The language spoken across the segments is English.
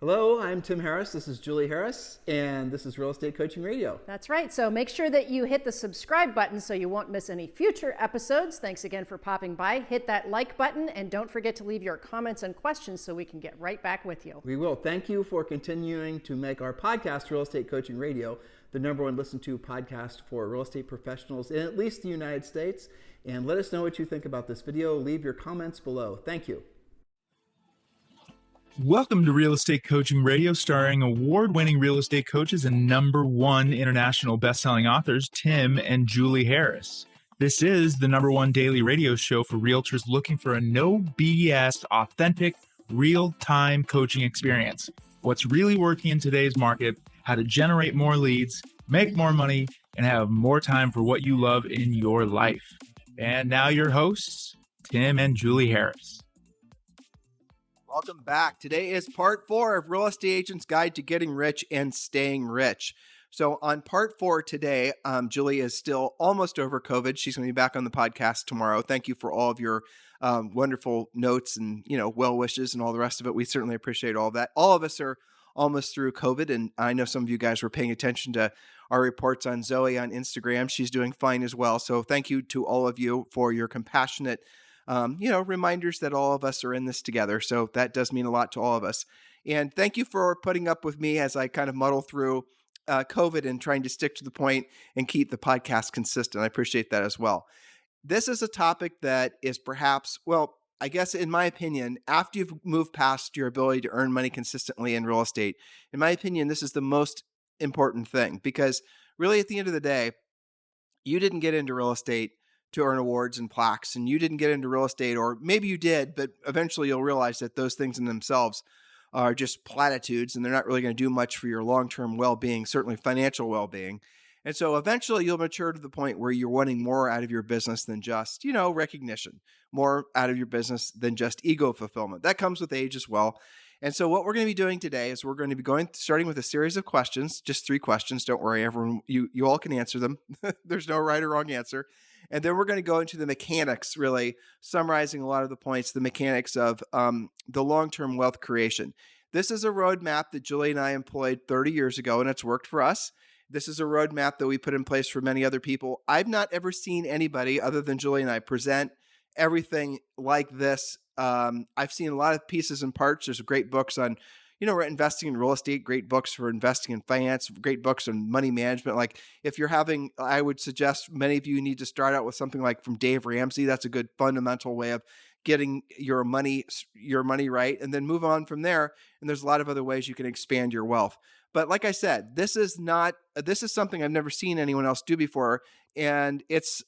Hello, I'm Tim Harris. This is Julie Harris, and this is Real Estate Coaching Radio. That's right. So make sure that you hit the subscribe button so you won't miss any future episodes. Thanks again for popping by. Hit that like button, and don't forget to leave your comments and questions so we can get right back with you. We will. Thank you for continuing to make our podcast, Real Estate Coaching Radio, the #1 listened to podcast for real estate professionals in at least the United States. And let us know what you think about this video. Leave your comments below. Thank you. Welcome to Real Estate Coaching Radio, starring award-winning real estate coaches and #1 international best-selling authors, Tim and Julie Harris. This is the #1 daily radio show for realtors looking for a no BS, authentic, real-time coaching experience. What's really working in today's market, how to generate more leads, make more money, and have more time for what you love in your life. And now your hosts, Tim and Julie Harris. Welcome back. Today is part 4 of Real Estate Agent's Guide to Getting Rich and Staying Rich. So on part 4 today, Julie is still almost over COVID. She's going to be back on the podcast tomorrow. Thank you for all of your wonderful notes and well wishes and all the rest of it. We certainly appreciate all of that. All of us are almost through COVID, and I know some of you guys were paying attention to our reports on Zoe on Instagram. She's doing fine as well. So thank you to all of you for your compassionate reminders that all of us are in this together. So that does mean a lot to all of us. And thank you for putting up with me as I kind of muddle through COVID and trying to stick to the point and keep the podcast consistent. I appreciate that as well. This is a topic that is perhaps, well, I guess in my opinion, after you've moved past your ability to earn money consistently in real estate, in my opinion, this is the most important thing, because really at the end of the day, you didn't get into real estate to earn awards and plaques, and you didn't get into real estate, or maybe you did, but eventually you'll realize that those things in themselves are just platitudes and they're not really going to do much for your long-term well-being, certainly financial well-being. And so eventually you'll mature to the point where you're wanting more out of your business than just, recognition, more out of your business than just ego fulfillment. That comes with age as well. And so what we're going to be doing today is we're going to be starting with a series of questions, just 3 questions. Don't worry, everyone, you all can answer them. There's no right or wrong answer. And then we're going to go into the mechanics, really summarizing a lot of the points, the mechanics of the long-term wealth creation. This is a roadmap that Julie and I employed 30 years ago, and it's worked for us. This is a roadmap that we put in place for many other people. I've not ever seen anybody other than Julie and I present everything like this. I've seen a lot of pieces and parts. There's great books on investing in real estate, great books for investing in finance, great books on money management. Like if you're I would suggest many of you need to start out with something like from Dave Ramsey. That's a good fundamental way of getting your money right, and then move on from there. And there's a lot of other ways you can expand your wealth. But like I said, this is something I've never seen anyone else do before. And it's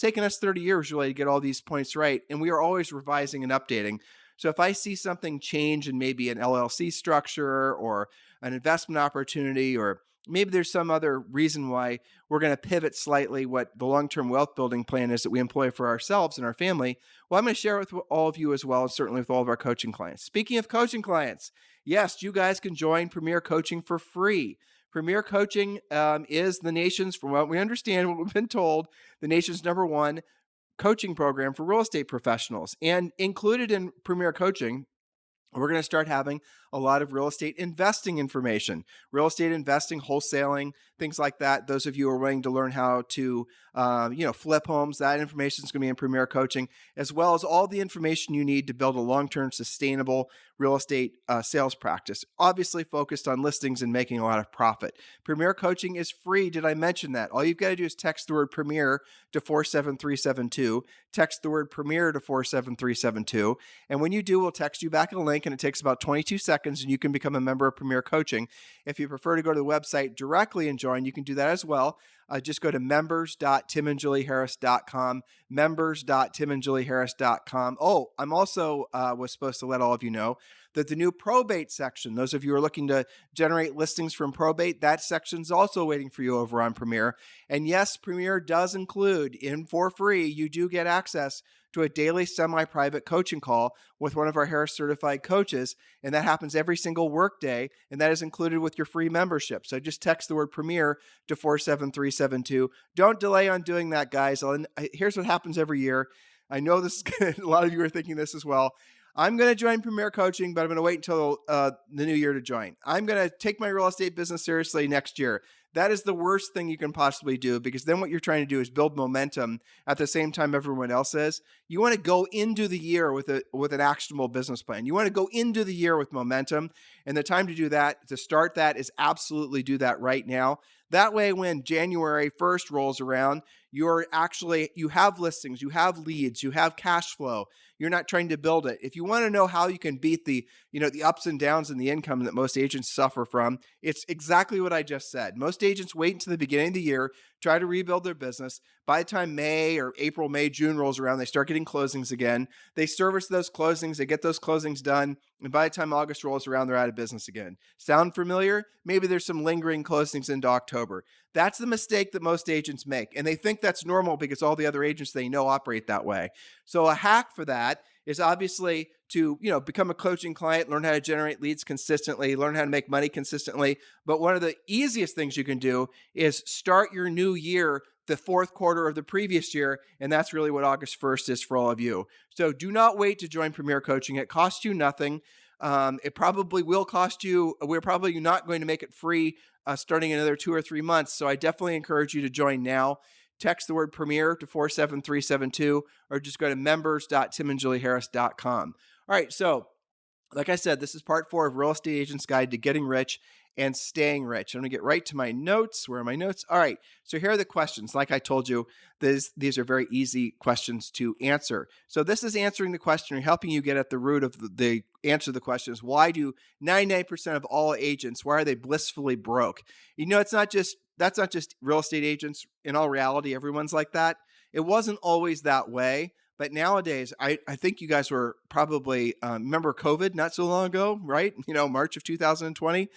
taken us 30 years really to get all these points right. And we are always revising and updating. So if I see something change in maybe an LLC structure or an investment opportunity, or maybe there's some other reason why we're going to pivot slightly what the long-term wealth building plan is that we employ for ourselves and our family, well, I'm going to share it with all of you as well, and certainly with all of our coaching clients. Speaking of coaching clients, yes, you guys can join Premier Coaching for free. Premier Coaching is the nation's, from what we understand, what we've been told, the nation's #1 coaching program for real estate professionals. And included in Premier Coaching, we're going to start having a lot of real estate investing information, real estate investing, wholesaling, things like that. Those of you who are wanting to learn how to, flip homes, that information is going to be in Premier Coaching, as well as all the information you need to build a long-term sustainable real estate sales practice, obviously focused on listings and making a lot of profit. Premier Coaching is free. Did I mention that? All you've got to do is text the word Premier to 47372. Text the word Premier to 47372. And when you do, we'll text you back a link, and it takes about 22 seconds, and you can become a member of Premier Coaching. If you prefer to go to the website directly and join, you can do that as well. Just go to members.timandjulieharris.com, members.timandjulieharris.com. Oh, I'm also was supposed to let all of you know that the new probate section, those of you who are looking to generate listings from probate, that section's also waiting for you over on Premier. And yes, Premier does include, for free, you do get access to a daily semi-private coaching call with one of our Harris certified coaches. And that happens every single workday. And that is included with your free membership. So just text the word Premier to 47372. Don't delay on doing that, guys. Here's what happens every year. I know this, a lot of you are thinking this as well. I'm going to join Premier Coaching, but I'm going to wait until the new year to join. I'm going to take my real estate business seriously next year. That is the worst thing you can possibly do, because then what you're trying to do is build momentum at the same time everyone else is. You want to go into the year with an actionable business plan. You want to go into the year with momentum, and the time to do that, to start that, is absolutely do that right now. That way, when January 1st rolls around, you have listings, you have leads, you have cash flow. You're not trying to build it. If you want to know how you can beat the ups and downs in the income that most agents suffer from, it's exactly what I just said. Most agents wait until the beginning of the year, try to rebuild their business. By the time April, May, June rolls around, they start getting closings again. They service those closings, they get those closings done, and by the time August rolls around, they're out of business again. Sound familiar? Maybe there's some lingering closings into October. That's the mistake that most agents make, and they think that's normal because all the other agents they know operate that way. So a hack for that is obviously to become a coaching client, learn how to generate leads consistently, learn how to make money consistently. But one of the easiest things you can do is start your new year the fourth quarter of the previous year, and that's really what August 1st is for all of you. So do not wait to join Premier Coaching. It costs you nothing. It probably will cost you. We're probably not going to make it free starting in another 2 or 3 months. So I definitely encourage you to join now. Text the word Premier to 47372, or just go to members.timandjulieharris.com. All right, so like I said, this is part 4 of Real Estate Agent's Guide to Getting Rich and Staying Rich. I'm going to get right to my notes. Where are my notes? All right, so here are the questions. Like I told you, these are very easy questions to answer. So this is answering the question, or helping you get at the root of the answer to the question is, why do 99% of all agents, why are they blissfully broke? That's not just real estate agents. In all reality, everyone's like that. It wasn't always that way. But nowadays, I think you guys were probably, remember COVID not so long ago, right? March of 2020.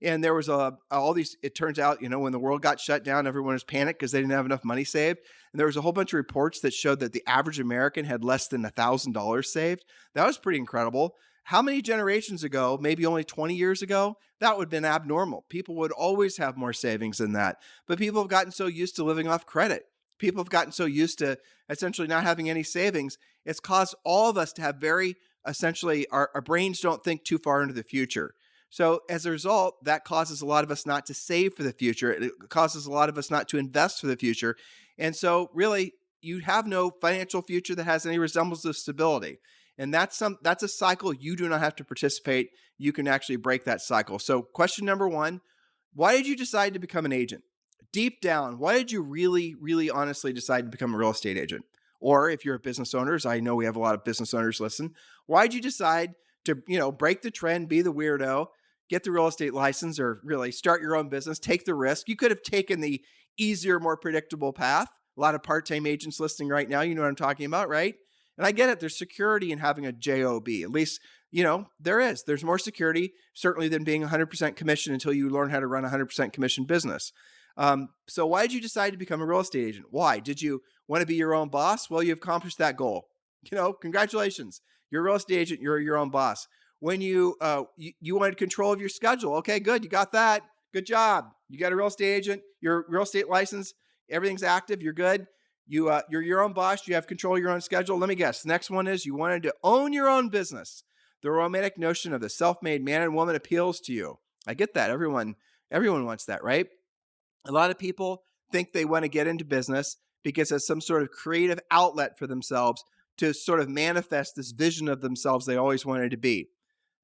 And there was all these, it turns out, when the world got shut down, everyone was panicked because they didn't have enough money saved. And there was a whole bunch of reports that showed that the average American had less than $1,000 saved. That was pretty incredible. How many generations ago, maybe only 20 years ago, that would have been abnormal. People would always have more savings than that. But people have gotten so used to living off credit. People have gotten so used to essentially not having any savings. It's caused all of us to have our brains don't think too far into the future. So as a result, that causes a lot of us not to save for the future. It causes a lot of us not to invest for the future. And so really, you have no financial future that has any resemblance of stability. And that's a cycle you do not have to participate. You can actually break that cycle. So question number 1, why did you decide to become an agent? Deep down, why did you really, really honestly decide to become a real estate agent? Or if you're a business owner, as I know we have a lot of business owners listen, why did you decide to, break the trend, be the weirdo, get the real estate license, or really start your own business, take the risk? You could have taken the easier, more predictable path. A lot of part-time agents listening right now, you know what I'm talking about, right? And I get it. There's security in having a job. At least, there is. There's more security, certainly, than being 100% commission until you learn how to run a 100% commission business. So why did you decide to become a real estate agent? Why? Did you want to be your own boss? Well, you've accomplished that goal. Congratulations. You're a real estate agent. You're your own boss. When you wanted control of your schedule. Okay, good. You got that. Good job. You got a real estate agent. Your real estate license. Everything's active. You're good. You're your own boss. You have control of your own schedule. Let me guess. The next one is you wanted to own your own business. The romantic notion of the self-made man and woman appeals to you. I get that. Everyone wants that, right? A lot of people think they want to get into business because it's some sort of creative outlet for themselves to sort of manifest this vision of themselves they always wanted to be.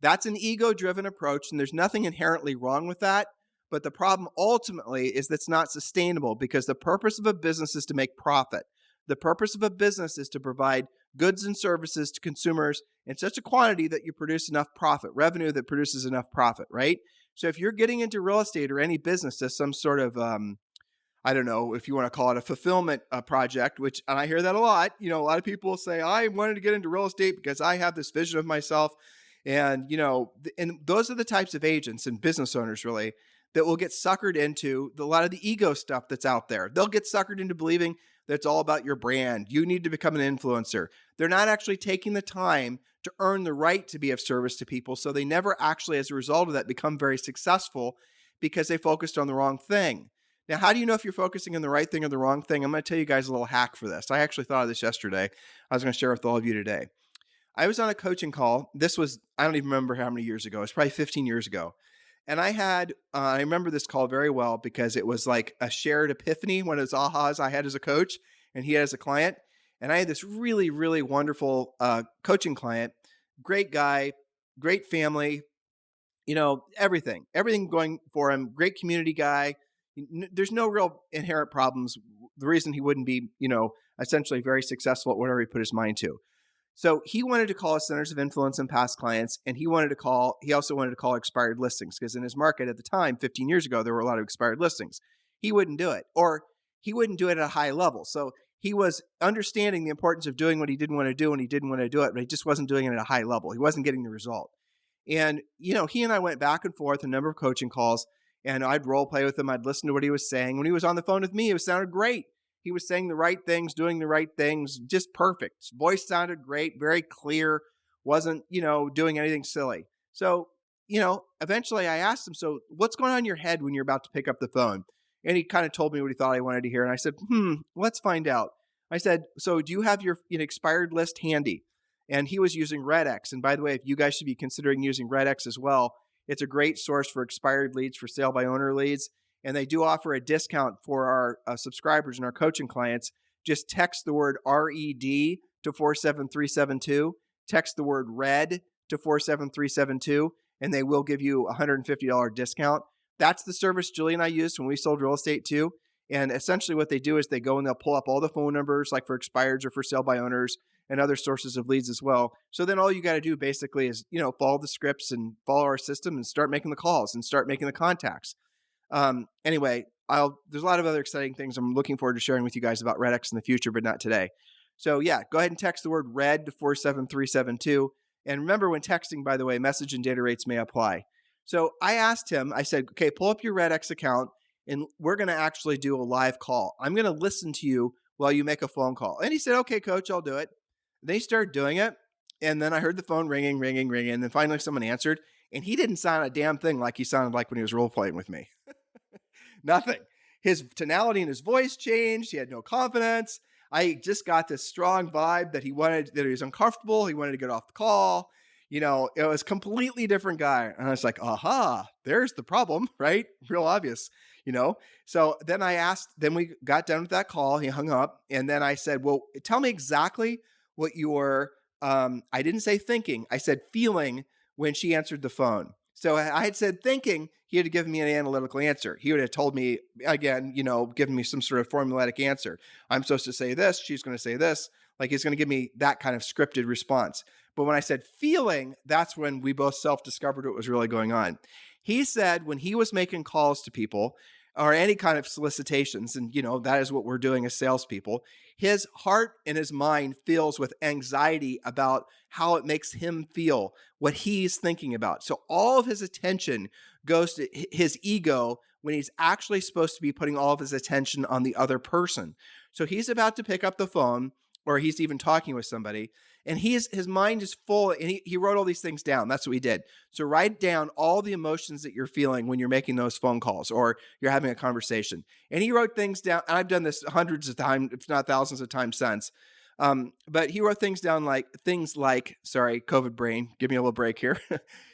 That's an ego-driven approach, and there's nothing inherently wrong with that. But the problem ultimately is that's not sustainable, because the purpose of a business is to make profit. The purpose of a business is to provide goods and services to consumers in such a quantity that you produce enough profit, revenue that produces enough profit, right? So if you're getting into real estate or any business as some sort of, I don't know if you want to call it a fulfillment project, and I hear that a lot. A lot of people will say, I wanted to get into real estate because I have this vision of myself. And, and those are the types of agents and business owners really that will get suckered into a lot of the ego stuff that's out there. They'll get suckered into believing that it's all about your brand. You need to become an influencer. They're not actually taking the time to earn the right to be of service to people. So they never actually, as a result of that, become very successful because they focused on the wrong thing. Now, how do you know if you're focusing on the right thing or the wrong thing? I'm going to tell you guys a little hack for this. I actually thought of this yesterday. I was going to share with all of you today. I was on a coaching call. This was, I don't even remember how many years ago. It was probably 15 years ago. And I remember this call very well because it was like a shared epiphany, one of those ahas I had as a coach and he had as a client. And I had this really, really wonderful coaching client, great guy, great family, everything going for him, great community guy. There's no real inherent problems. The reason he wouldn't be, essentially very successful at whatever he put his mind to. So he wanted to call his centers of influence and past clients, and he also wanted to call expired listings because in his market at the time, 15 years ago, there were a lot of expired listings. He wouldn't do it, or he wouldn't do it at a high level. So he was understanding the importance of doing what he didn't want to do, and he didn't want to do it, but he just wasn't doing it at a high level. He wasn't getting the result. And, he and I went back and forth a number of coaching calls, and I'd role play with him. I'd listen to what he was saying. When he was on the phone with me, it sounded great. He was saying the right things, doing the right things, just perfect. His voice sounded great, very clear, wasn't, doing anything silly. So, eventually I asked him, so what's going on in your head when you're about to pick up the phone? And he kind of told me what he thought I wanted to hear. And I said, let's find out. I said, so do you have your expired list handy? And he was using RedX. And by the way, if you guys should be considering using RedX as well, it's a great source for expired leads, for sale by owner leads. And they do offer a discount for our subscribers and our coaching clients. Just text the word RED to 47372. Text the word RED to 47372, and they will give you a $150 discount. That's the service Julie and I used when we sold real estate too. And essentially what they do is they go and they'll pull up all the phone numbers, like for expireds or for sale by owners and other sources of leads as well. So then all you got to do basically is, follow the scripts and follow our system and start making the calls and start making the contacts. Anyway, there's a lot of other exciting things I'm looking forward to sharing with you guys about RedX in the future, but not today. So yeah, go ahead and text the word RED to 47372. And remember, when texting, by the way, message and data rates may apply. So I asked him, I said, okay, pull up your RedX account and we're going to actually do a live call. I'm going to listen to you while you make a phone call. And he said, okay, coach, I'll do it. They started doing it. And then I heard the phone ringing. And then finally someone answered, and he didn't sound a damn thing like he sounded like when he was role playing with me. Nothing. His tonality in his voice changed. He had no confidence. I just got this strong vibe that he was uncomfortable. He wanted to get off the call. It was a completely different guy. And I was like, aha, there's the problem, right? Real obvious, So then we got done with that call. He hung up. And then I said, well, tell me exactly what your, I didn't say thinking. I said feeling when she answered the phone. So I had said thinking, he had given me an analytical answer. He would have told me, again, given me some sort of formulaic answer. I'm supposed to say this, she's going to say this. Like he's going to give me that kind of scripted response. But when I said feeling, that's when we both self-discovered what was really going on. He said when he was making calls to people or any kind of solicitations, and that is what we're doing as salespeople, his heart and his mind fills with anxiety about how it makes him feel, what he's thinking about. So all of his attention goes to his ego when he's actually supposed to be putting all of his attention on the other person. So he's about to pick up the phone, or he's even talking with somebody, and his mind is full, and he wrote all these things down. That's what he did. So write down all the emotions that you're feeling when you're making those phone calls or you're having a conversation. And he wrote things down. I've done this hundreds of times, if not thousands of times since. But he wrote things down like, sorry, COVID brain, give me a little break here.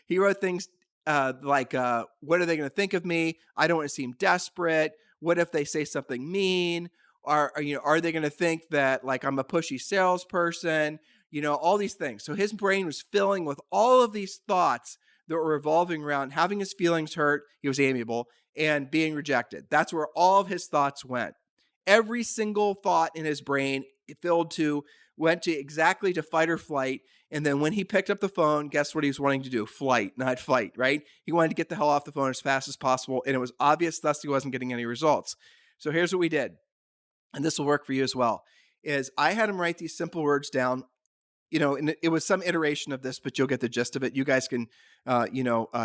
He wrote things like, what are they going to think of me? I don't want to seem desperate. What if they say something mean? Are they going to think that like I'm a pushy salesperson? All these things. So his brain was filling with all of these thoughts that were revolving around having his feelings hurt. He was amiable and being rejected. That's where all of his thoughts went. Every single thought in his brain went to exactly to fight or flight. And then when he picked up the phone, guess what he was wanting to do? Flight, not fight, right? He wanted to get the hell off the phone as fast as possible. And it was obvious, thus he wasn't getting any results. So here's what we did. And this will work for you as well, is I had him write these simple words down, and it was some iteration of this, but you'll get the gist of it. You guys can,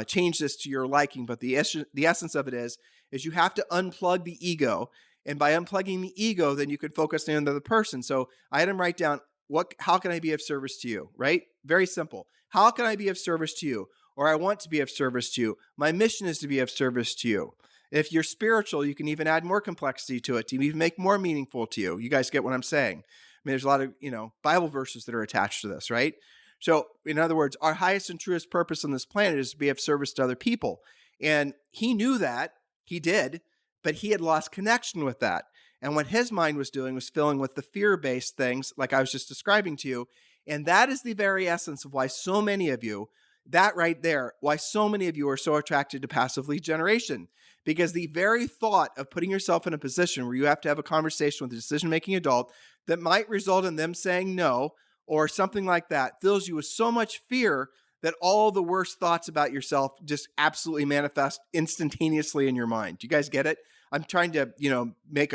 change this to your liking. But the essence of it is you have to unplug the ego. And by unplugging the ego, then you could focus on the other person. So I had him write down, how can I be of service to you, right? Very simple. How can I be of service to you? Or I want to be of service to you. My mission is to be of service to you. If you're spiritual, you can even add more complexity to it to even make more meaningful to you. You guys get what I'm saying? I mean, there's a lot of, Bible verses that are attached to this, right? So in other words, our highest and truest purpose on this planet is to be of service to other people. And he knew that, he did, but he had lost connection with that. And what his mind was doing was filling with the fear-based things like I was just describing to you. And that is the very essence of why so many of you, that right there, why so many of you are so attracted to passive lead generation. Because the very thought of putting yourself in a position where you have to have a conversation with a decision-making adult that might result in them saying no or something like that fills you with so much fear that all the worst thoughts about yourself just absolutely manifest instantaneously in your mind. Do you guys get it? I'm trying to, make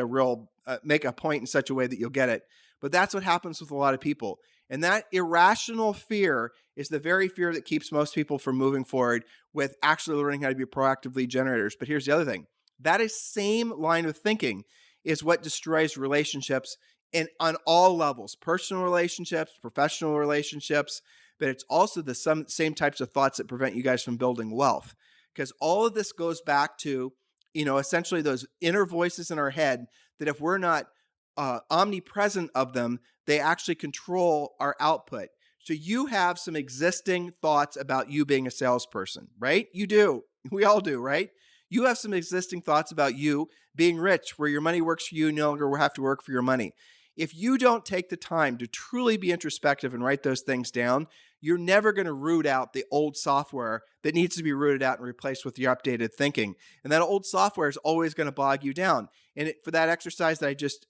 a point in such a way that you'll get it. But that's what happens with a lot of people. And that irrational fear is the very fear that keeps most people from moving forward with actually learning how to be proactive lead generators. But here's the other thing. That is same line of thinking is what destroys relationships on all levels, personal relationships, professional relationships, but it's also the same types of thoughts that prevent you guys from building wealth. Because all of this goes back to, essentially those inner voices in our head that if we're not omnipresent of them, they actually control our output. So you have some existing thoughts about you being a salesperson, right? You do. We all do, right? You have some existing thoughts about you being rich, where your money works for you, no longer will have to work for your money. If you don't take the time to truly be introspective and write those things down, you're never going to root out the old software that needs to be rooted out and replaced with your updated thinking. And that old software is always going to bog you down. And for that exercise that I just,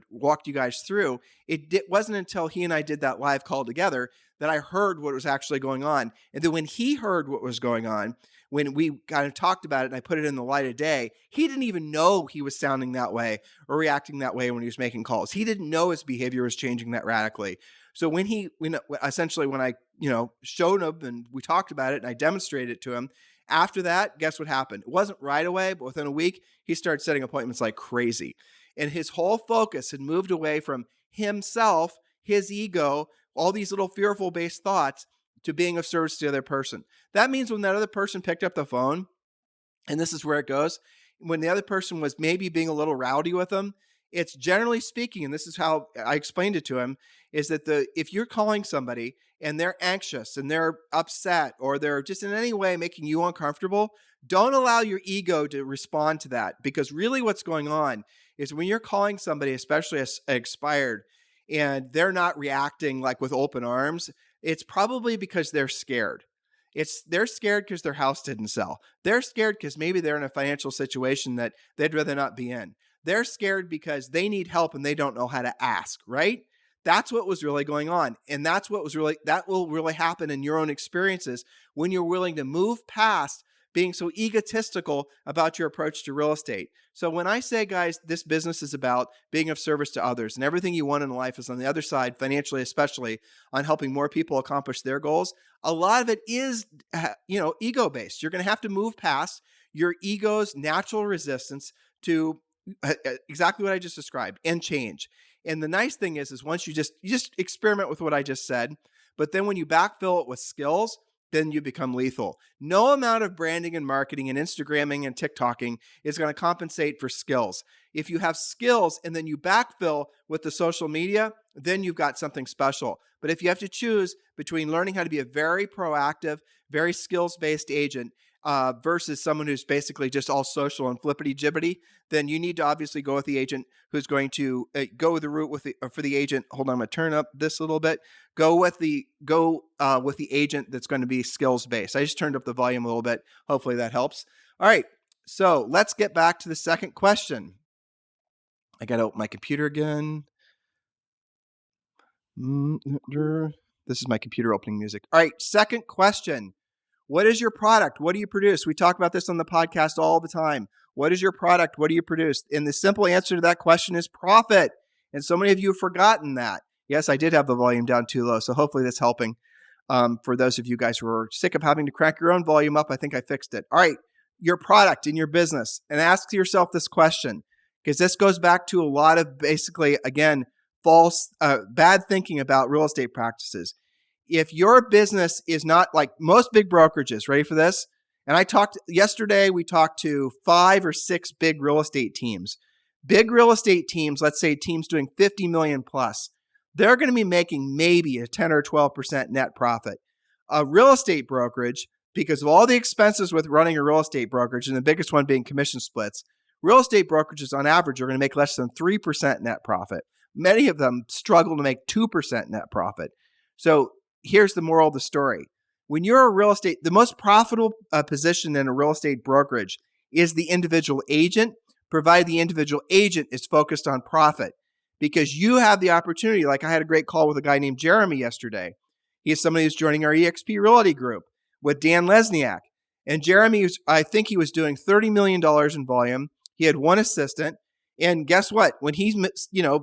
walked you guys through, it wasn't until he and I did that live call together that I heard what was actually going on. And then when he heard what was going on, when we kind of talked about it and I put it in the light of day, he didn't even know he was sounding that way or reacting that way when he was making calls. He didn't know his behavior was changing that radically. So when I showed him and we talked about it and I demonstrated it to him, after that, guess what happened? It wasn't right away, but within a week, he started setting appointments like crazy. And his whole focus had moved away from himself, his ego, all these little fearful based thoughts to being of service to the other person. That means when that other person picked up the phone, and this is where it goes, when the other person was maybe being a little rowdy with them, it's generally speaking, and this is how I explained it to him, is that if you're calling somebody and they're anxious and they're upset or they're just in any way making you uncomfortable, don't allow your ego to respond to that. Because really what's going on is when you're calling somebody, especially as expired, and they're not reacting like with open arms, it's probably because they're scared. They're scared because their house didn't sell. They're scared because maybe they're in a financial situation that they'd rather not be in. They're scared because they need help and they don't know how to ask, right? That's what was really going on. And that will really happen in your own experiences when you're willing to move past being so egotistical about your approach to real estate. So when I say, guys, this business is about being of service to others and everything you want in life is on the other side, financially, especially on helping more people accomplish their goals, a lot of it is, ego-based. You're going to have to move past your ego's natural resistance to exactly what I just described and change. And the nice thing is once you just experiment with what I just said, but then when you backfill it with skills, then you become lethal. No amount of branding and marketing and Instagramming and TikToking is going to compensate for skills. If you have skills and then you backfill with the social media, then you've got something special. But if you have to choose between learning how to be a very proactive, very skills-based agent versus someone who's basically just all social and flippity-jibbity, then you need to obviously go with the agent who's going to go the route for the agent. Hold on, I'm going to turn up this a little bit. Go with the agent that's going to be skills-based. I just turned up the volume a little bit. Hopefully that helps. All right, so let's get back to the second question. I got to open my computer again. This is my computer opening music. All right, second question. What is your product? What do you produce? We talk about this on the podcast all the time. What is your product? What do you produce? And the simple answer to that question is profit. And so many of you have forgotten that. Yes, I did have the volume down too low, so hopefully that's helping. For those of you guys who are sick of having to crank your own volume up, I think I fixed it. All right, your product in your business. And ask yourself this question, because this goes back to a lot of basically, again, bad thinking about real estate practices. If your business is not like most big brokerages, ready for this? And yesterday, we talked to 5 or 6 big real estate teams. Big real estate teams, let's say teams doing 50 million plus. they're going to be making maybe a 10 or 12% net profit. A real estate brokerage, because of all the expenses with running a real estate brokerage, and the biggest one being commission splits, real estate brokerages on average are going to make less than 3% net profit. Many of them struggle to make 2% net profit. So here's the moral of the story. When you're a real estate, the most profitable position in a real estate brokerage is the individual agent, provided the individual agent is focused on profit. Because you have the opportunity, like I had a great call with a guy named Jeremy yesterday. He is somebody who's joining our Exp Realty group with Dan Lesniak. And Jeremy, I think he was doing $30 million in volume. He had one assistant. And guess what? When he's,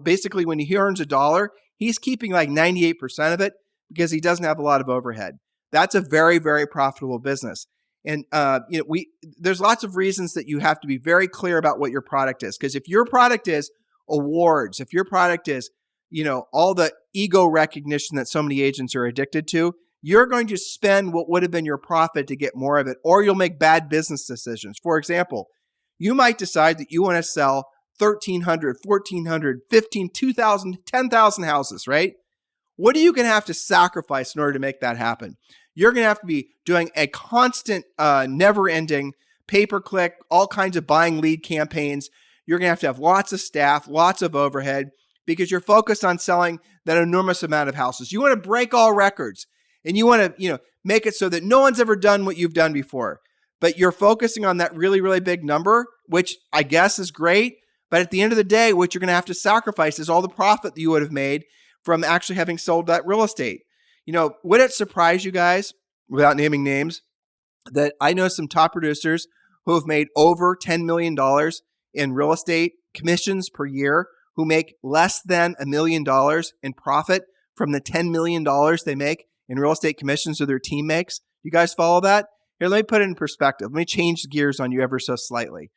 basically when he earns $1, he's keeping like 98% of it because he doesn't have a lot of overhead. That's a very, very profitable business. And there's lots of reasons that you have to be very clear about what your product is. Because if your product is awards, if your product is, all the ego recognition that so many agents are addicted to, you're going to spend what would have been your profit to get more of it, or you'll make bad business decisions. For example, you might decide that you want to sell 1,300, 1,400, 15, 2,000, 10,000 houses, right? What are you going to have to sacrifice in order to make that happen? You're going to have to be doing a constant, never-ending pay-per-click, all kinds of buying lead campaigns. You're going to have lots of staff, lots of overhead, because you're focused on selling that enormous amount of houses. You want to break all records, and you want to, make it so that no one's ever done what you've done before. But you're focusing on that really, really big number, which I guess is great. But at the end of the day, what you're going to have to sacrifice is all the profit that you would have made from actually having sold that real estate. Would it surprise you guys, without naming names, that I know some top producers who have made over $10 million in real estate commissions per year, who make less than $1 million in profit from the $10 million they make in real estate commissions or their team makes? You guys follow that? Here, let me put it in perspective. Let me change the gears on you ever so slightly.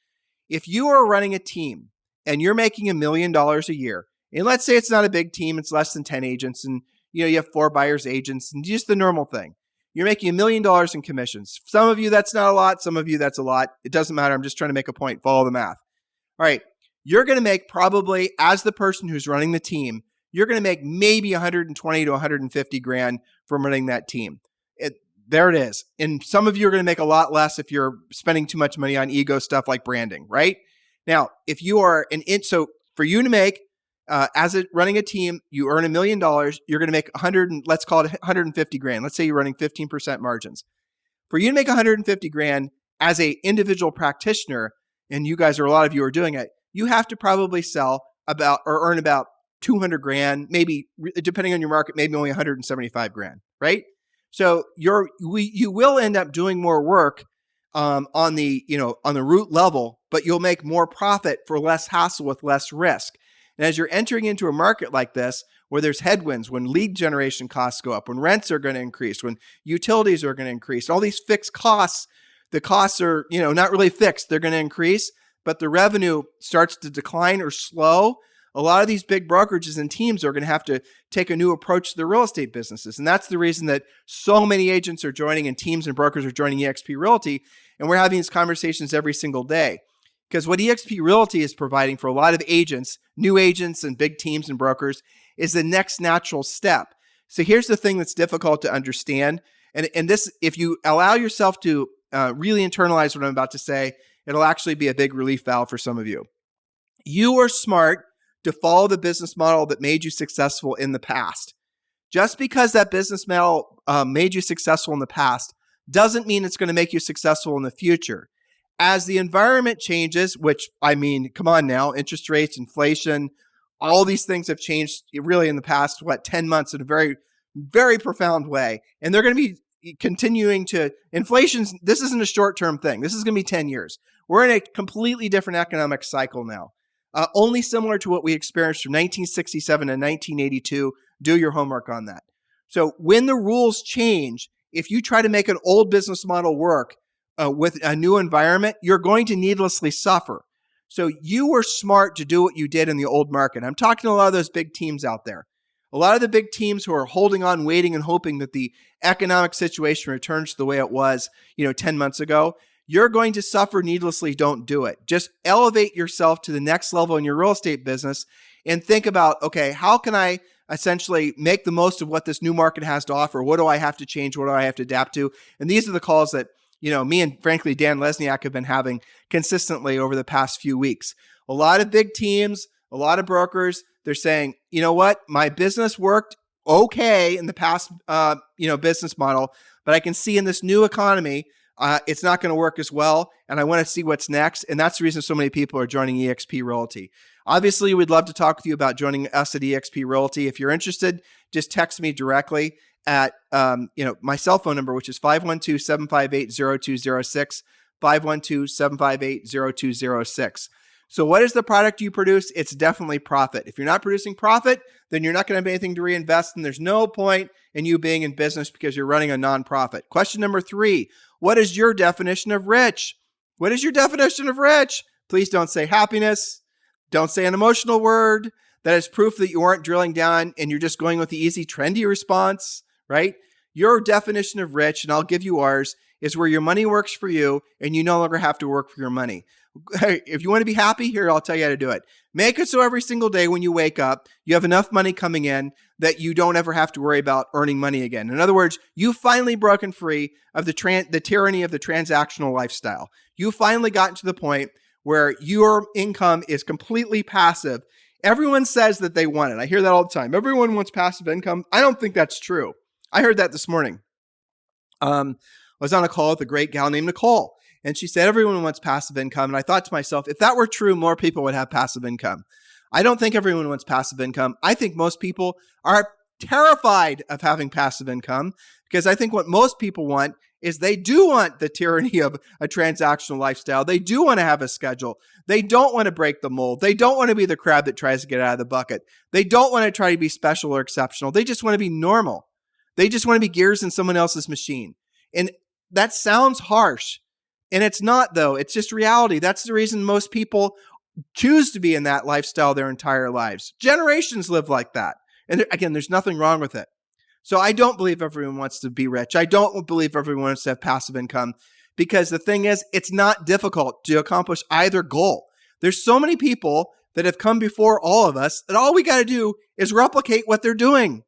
If you are running a team and you're making $1 million a year, and let's say it's not a big team, it's less than 10 agents, and you have 4 buyers agents, and just the normal thing. You're making $1 million in commissions. Some of you, that's not a lot. Some of you, that's a lot. It doesn't matter. I'm just trying to make a point. Follow the math. All right. You're going to make probably, as the person who's running the team, you're going to make maybe 120 to 150 grand from running that team. There it is. And some of you are going to make a lot less if you're spending too much money on ego stuff like branding, right? Now, if you are so for you to make, running a team, you earn $1 million, you're going to make let's call it 150 grand. Let's say you're running 15% margins. For you to make 150 grand as a individual practitioner, and you guys, or a lot of you are doing it, you have to probably sell about or earn about 200 grand, maybe depending on your market, maybe only 175 grand, right? So you will end up doing more work on the root level, but you'll make more profit for less hassle with less risk. And as you're entering into a market like this, where there's headwinds, when lead generation costs go up, when rents are going to increase, when utilities are going to increase, all these fixed costs, the costs are not really fixed, they're going to increase, but the revenue starts to decline or slow. A lot of these big brokerages and teams are going to have to take a new approach to their real estate businesses. And that's the reason that so many agents are joining and teams and brokers are joining Exp Realty. And we're having these conversations every single day. Because what Exp Realty is providing for a lot of agents, new agents and big teams and brokers, is the next natural step. So here's the thing that's difficult to understand. And this, if you allow yourself to really internalize what I'm about to say, it'll actually be a big relief valve for some of you. You are smart to follow the business model that made you successful in the past. Just because that business model made you successful in the past doesn't mean it's going to make you successful in the future. As the environment changes, which, come on now, interest rates, inflation, all these things have changed really in the past, 10 months in a very, very profound way. And they're going to be continuing to, this isn't a short-term thing. This is going to be 10 years. We're in a completely different economic cycle now. Only similar to what we experienced from 1967 to 1982. Do your homework on that. So when the rules change, if you try to make an old business model work with a new environment, you're going to needlessly suffer. So you were smart to do what you did in the old market. I'm talking to a lot of those big teams out there. A lot of the big teams who are holding on, waiting, and hoping that the economic situation returns to the way it was, 10 months ago. You're going to suffer needlessly. Don't do it. Just elevate yourself to the next level in your real estate business and think about, okay, how can I essentially make the most of what this new market has to offer. What do I have to change? What do I have to adapt to? And these are the calls that, me and frankly, Dan Lesniak have been having consistently over the past few weeks. A lot of big teams, a lot of brokers, they're saying, you know what? My business worked okay in the past, business model, but I can see in this new economy, it's not going to work as well. And I want to see what's next. And that's the reason so many people are joining Exp Realty. Obviously, we'd love to talk with you about joining us at Exp Realty. If you're interested, just text me directly at, my cell phone number, which is 512-758-0206, 512-758-0206. So what is the product you produce? It's definitely profit. If you're not producing profit, then you're not going to have anything to reinvest, and there's no point in you being in business because you're running a nonprofit. Question number 3, what is your definition of rich? What is your definition of rich? Please don't say happiness. Don't say an emotional word. That is proof that you aren't drilling down and you're just going with the easy, trendy response, right? Your definition of rich, and I'll give you ours, is where your money works for you and you no longer have to work for your money. If you want to be happy, here, I'll tell you how to do it. Make it so every single day when you wake up, you have enough money coming in that you don't ever have to worry about earning money again. In other words, you've finally broken free of the tyranny of the transactional lifestyle. You've finally gotten to the point where your income is completely passive. Everyone says that they want it. I hear that all the time. Everyone wants passive income. I don't think that's true. I heard that this morning. I was on a call with a great gal named Nicole, and she said everyone wants passive income. And I thought to myself, if that were true, more people would have passive income. I don't think everyone wants passive income. I think most people are terrified of having passive income because I think what most people want is they do want the tyranny of a transactional lifestyle. They do want to have a schedule. They don't want to break the mold. They don't want to be the crab that tries to get out of the bucket. They don't want to try to be special or exceptional. They just want to be normal. They just want to be gears in someone else's machine. And that sounds harsh. And it's not, though. It's just reality. That's the reason most people choose to be in that lifestyle their entire lives. Generations live like that. And again, there's nothing wrong with it. So I don't believe everyone wants to be rich. I don't believe everyone wants to have passive income because the thing is, it's not difficult to accomplish either goal. There's so many people that have come before all of us that all we got to do is replicate what they're doing.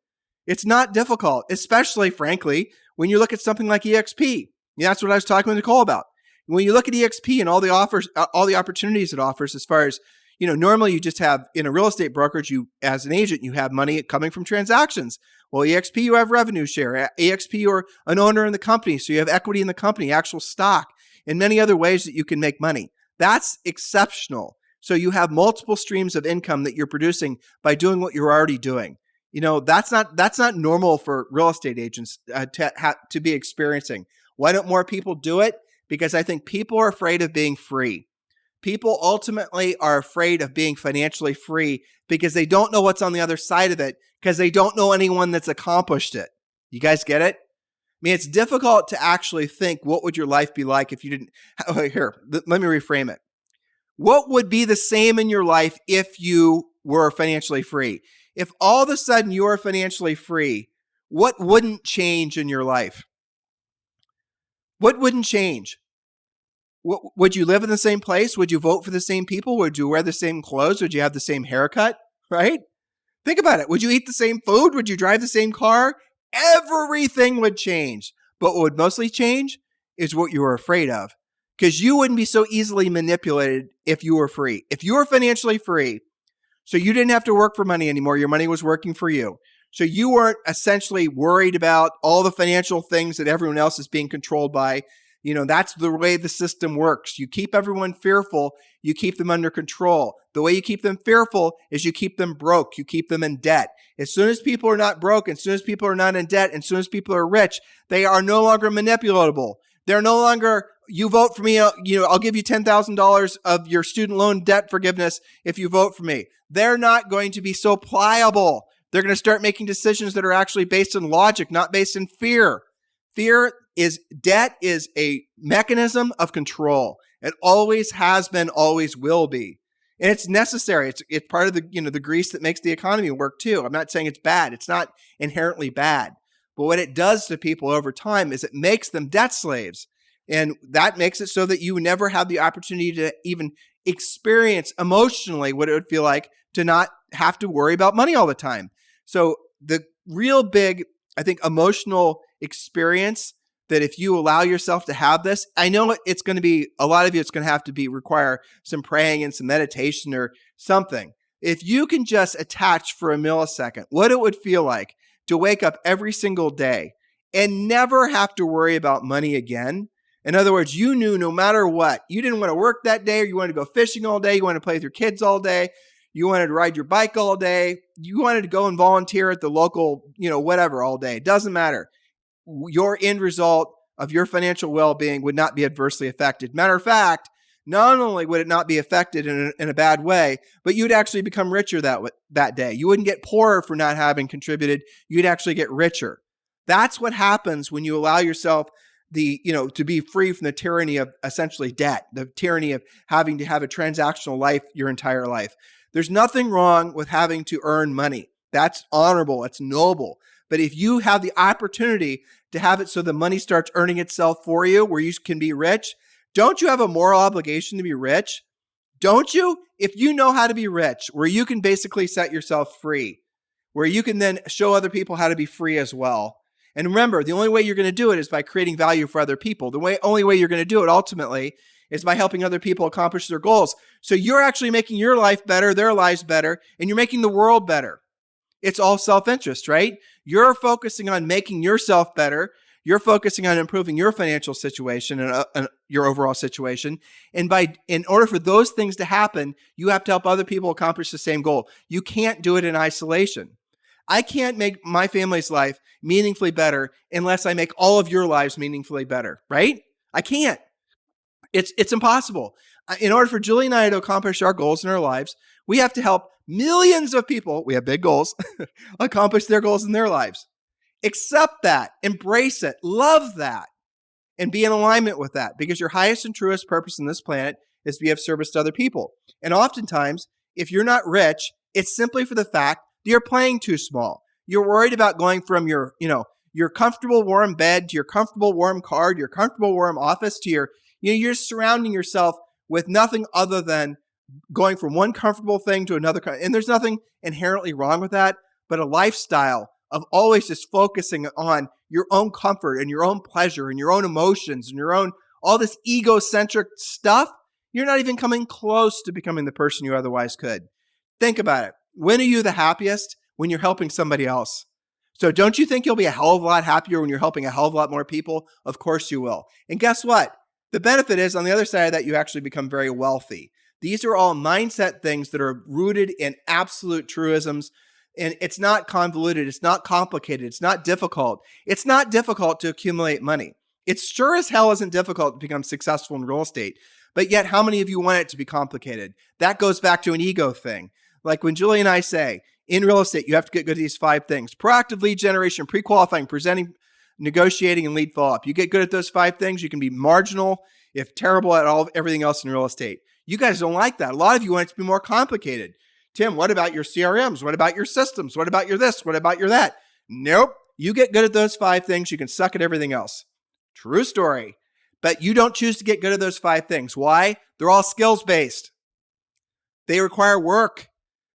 It's not difficult, especially, frankly, when you look at something like EXP. That's what I was talking with Nicole about. When you look at EXP and all the offers, all the opportunities it offers, as far as, normally you just have in a real estate brokerage, you as an agent, you have money coming from transactions. Well, EXP, you have revenue share. At EXP, you're an owner in the company, so you have equity in the company, actual stock, and many other ways that you can make money. That's exceptional. So you have multiple streams of income that you're producing by doing what you're already doing. That's not normal for real estate agents to be experiencing. Why don't more people do it? Because I think people are afraid of being free. People ultimately are afraid of being financially free because they don't know what's on the other side of it, because they don't know anyone that's accomplished it. You guys get it? I mean, it's difficult to actually think, what would your life be like if you didn't? Here, let me reframe it. What would be the same in your life if you were financially free? If all of a sudden you are financially free, what wouldn't change in your life? What wouldn't change? Would you live in the same place? Would you vote for the same people? Would you wear the same clothes? Would you have the same haircut? Right? Think about it. Would you eat the same food? Would you drive the same car? Everything would change. But what would mostly change is what you were afraid of, because you wouldn't be so easily manipulated if you were free. If you were financially free, so you didn't have to work for money anymore. Your money was working for you. So you weren't essentially worried about all the financial things that everyone else is being controlled by. That's the way the system works. You keep everyone fearful. You keep them under control. The way you keep them fearful is you keep them broke. You keep them in debt. As soon as people are not broke, as soon as people are not in debt, as soon as people are rich, they are no longer manipulatable. They're no longer, you vote for me, I'll give you $10,000 of your student loan debt forgiveness if you vote for me. They're not going to be so pliable. They're going to start making decisions that are actually based in logic, not based in fear. Debt is a mechanism of control. It always has been, always will be. And it's necessary. It's part of the grease that makes the economy work too. I'm not saying it's bad. It's not inherently bad. But what it does to people over time is it makes them debt slaves. And that makes it so that you never have the opportunity to even experience emotionally what it would feel like to not have to worry about money all the time. So the real big, I think, emotional experience that if you allow yourself to have this, I know it's going to be, a lot of you, it's going to have to be require some praying and some meditation or something. If you can just attach for a millisecond what it would feel like to wake up every single day and never have to worry about money again. In other words, you knew no matter what, you didn't want to work that day, or you wanted to go fishing all day, you wanted to play with your kids all day, you wanted to ride your bike all day, you wanted to go and volunteer at the local, whatever all day. It doesn't matter. Your end result of your financial well-being would not be adversely affected. Matter of fact, not only would it not be affected in a bad way, but you'd actually become richer that day. You wouldn't get poorer for not having contributed. You'd actually get richer. That's what happens when you allow yourself to be free from the tyranny of essentially debt, the tyranny of having to have a transactional life your entire life. There's nothing wrong with having to earn money. That's honorable. It's noble. But if you have the opportunity to have it so the money starts earning itself for you, where you can be rich, don't you have a moral obligation to be rich? Don't you? If you know how to be rich, where you can basically set yourself free, where you can then show other people how to be free as well. And remember, the only way you're going to do it is by creating value for other people. Only way you're going to do it ultimately is by helping other people accomplish their goals. So you're actually making your life better, their lives better, and you're making the world better. It's all self-interest, right? You're focusing on making yourself better. You're focusing on improving your financial situation and your overall situation. And in order for those things to happen, you have to help other people accomplish the same goal. You can't do it in isolation. I can't make my family's life meaningfully better unless I make all of your lives meaningfully better, right? I can't. It's impossible. In order for Julie and I to accomplish our goals in our lives, we have to help millions of people, we have big goals, accomplish their goals in their lives. Accept that, embrace it, love that, and be in alignment with that, because your highest and truest purpose on this planet is to be of service to other people. And oftentimes, if you're not rich, it's simply for the fact that you're playing too small. You're worried about going from your comfortable warm bed to your comfortable warm car, to your comfortable warm office, to you're surrounding yourself with nothing other than going from one comfortable thing to another. And there's nothing inherently wrong with that, but a lifestyle of always just focusing on your own comfort and your own pleasure and your own emotions and your own, all this egocentric stuff, you're not even coming close to becoming the person you otherwise could. Think about it. When are you the happiest? When you're helping somebody else. So don't you think you'll be a hell of a lot happier when you're helping a hell of a lot more people? Of course you will. And guess what? The benefit is, on the other side of that, you actually become very wealthy. These are all mindset things that are rooted in absolute truisms. And it's not convoluted. It's not complicated. It's not difficult. It's not difficult to accumulate money. It sure as hell isn't difficult to become successful in real estate. But yet, how many of you want it to be complicated? That goes back to an ego thing. Like when Julie and I say, in real estate, you have to get good at these 5 things: proactive lead generation, pre-qualifying, presenting, negotiating, and lead follow-up. You get good at those 5 things, you can be marginal, if terrible at everything else in real estate. You guys don't like that. A lot of you want it to be more complicated. Tim, what about your CRMs? What about your systems? What about your this? What about your that? Nope. You get good at those 5 things, you can suck at everything else. True story. But you don't choose to get good at those 5 things. Why? They're all skills-based. They require work.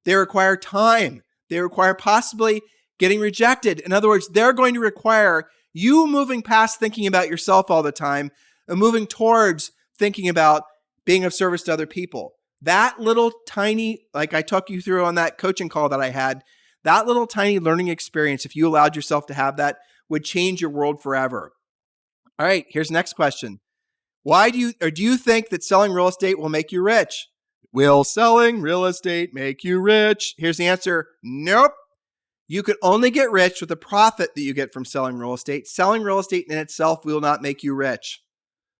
They require time. They require possibly getting rejected. In other words, they're going to require you moving past thinking about yourself all the time and moving towards thinking about being of service to other people. That little tiny, like I took you through on that coaching call that I had, that little tiny learning experience, if you allowed yourself to have that, would change your world forever. All right, here's the next question. Do you think that selling real estate will make you rich? Will selling real estate make you rich? Here's the answer. Nope. You could only get rich with the profit that you get from selling real estate. Selling real estate in itself will not make you rich.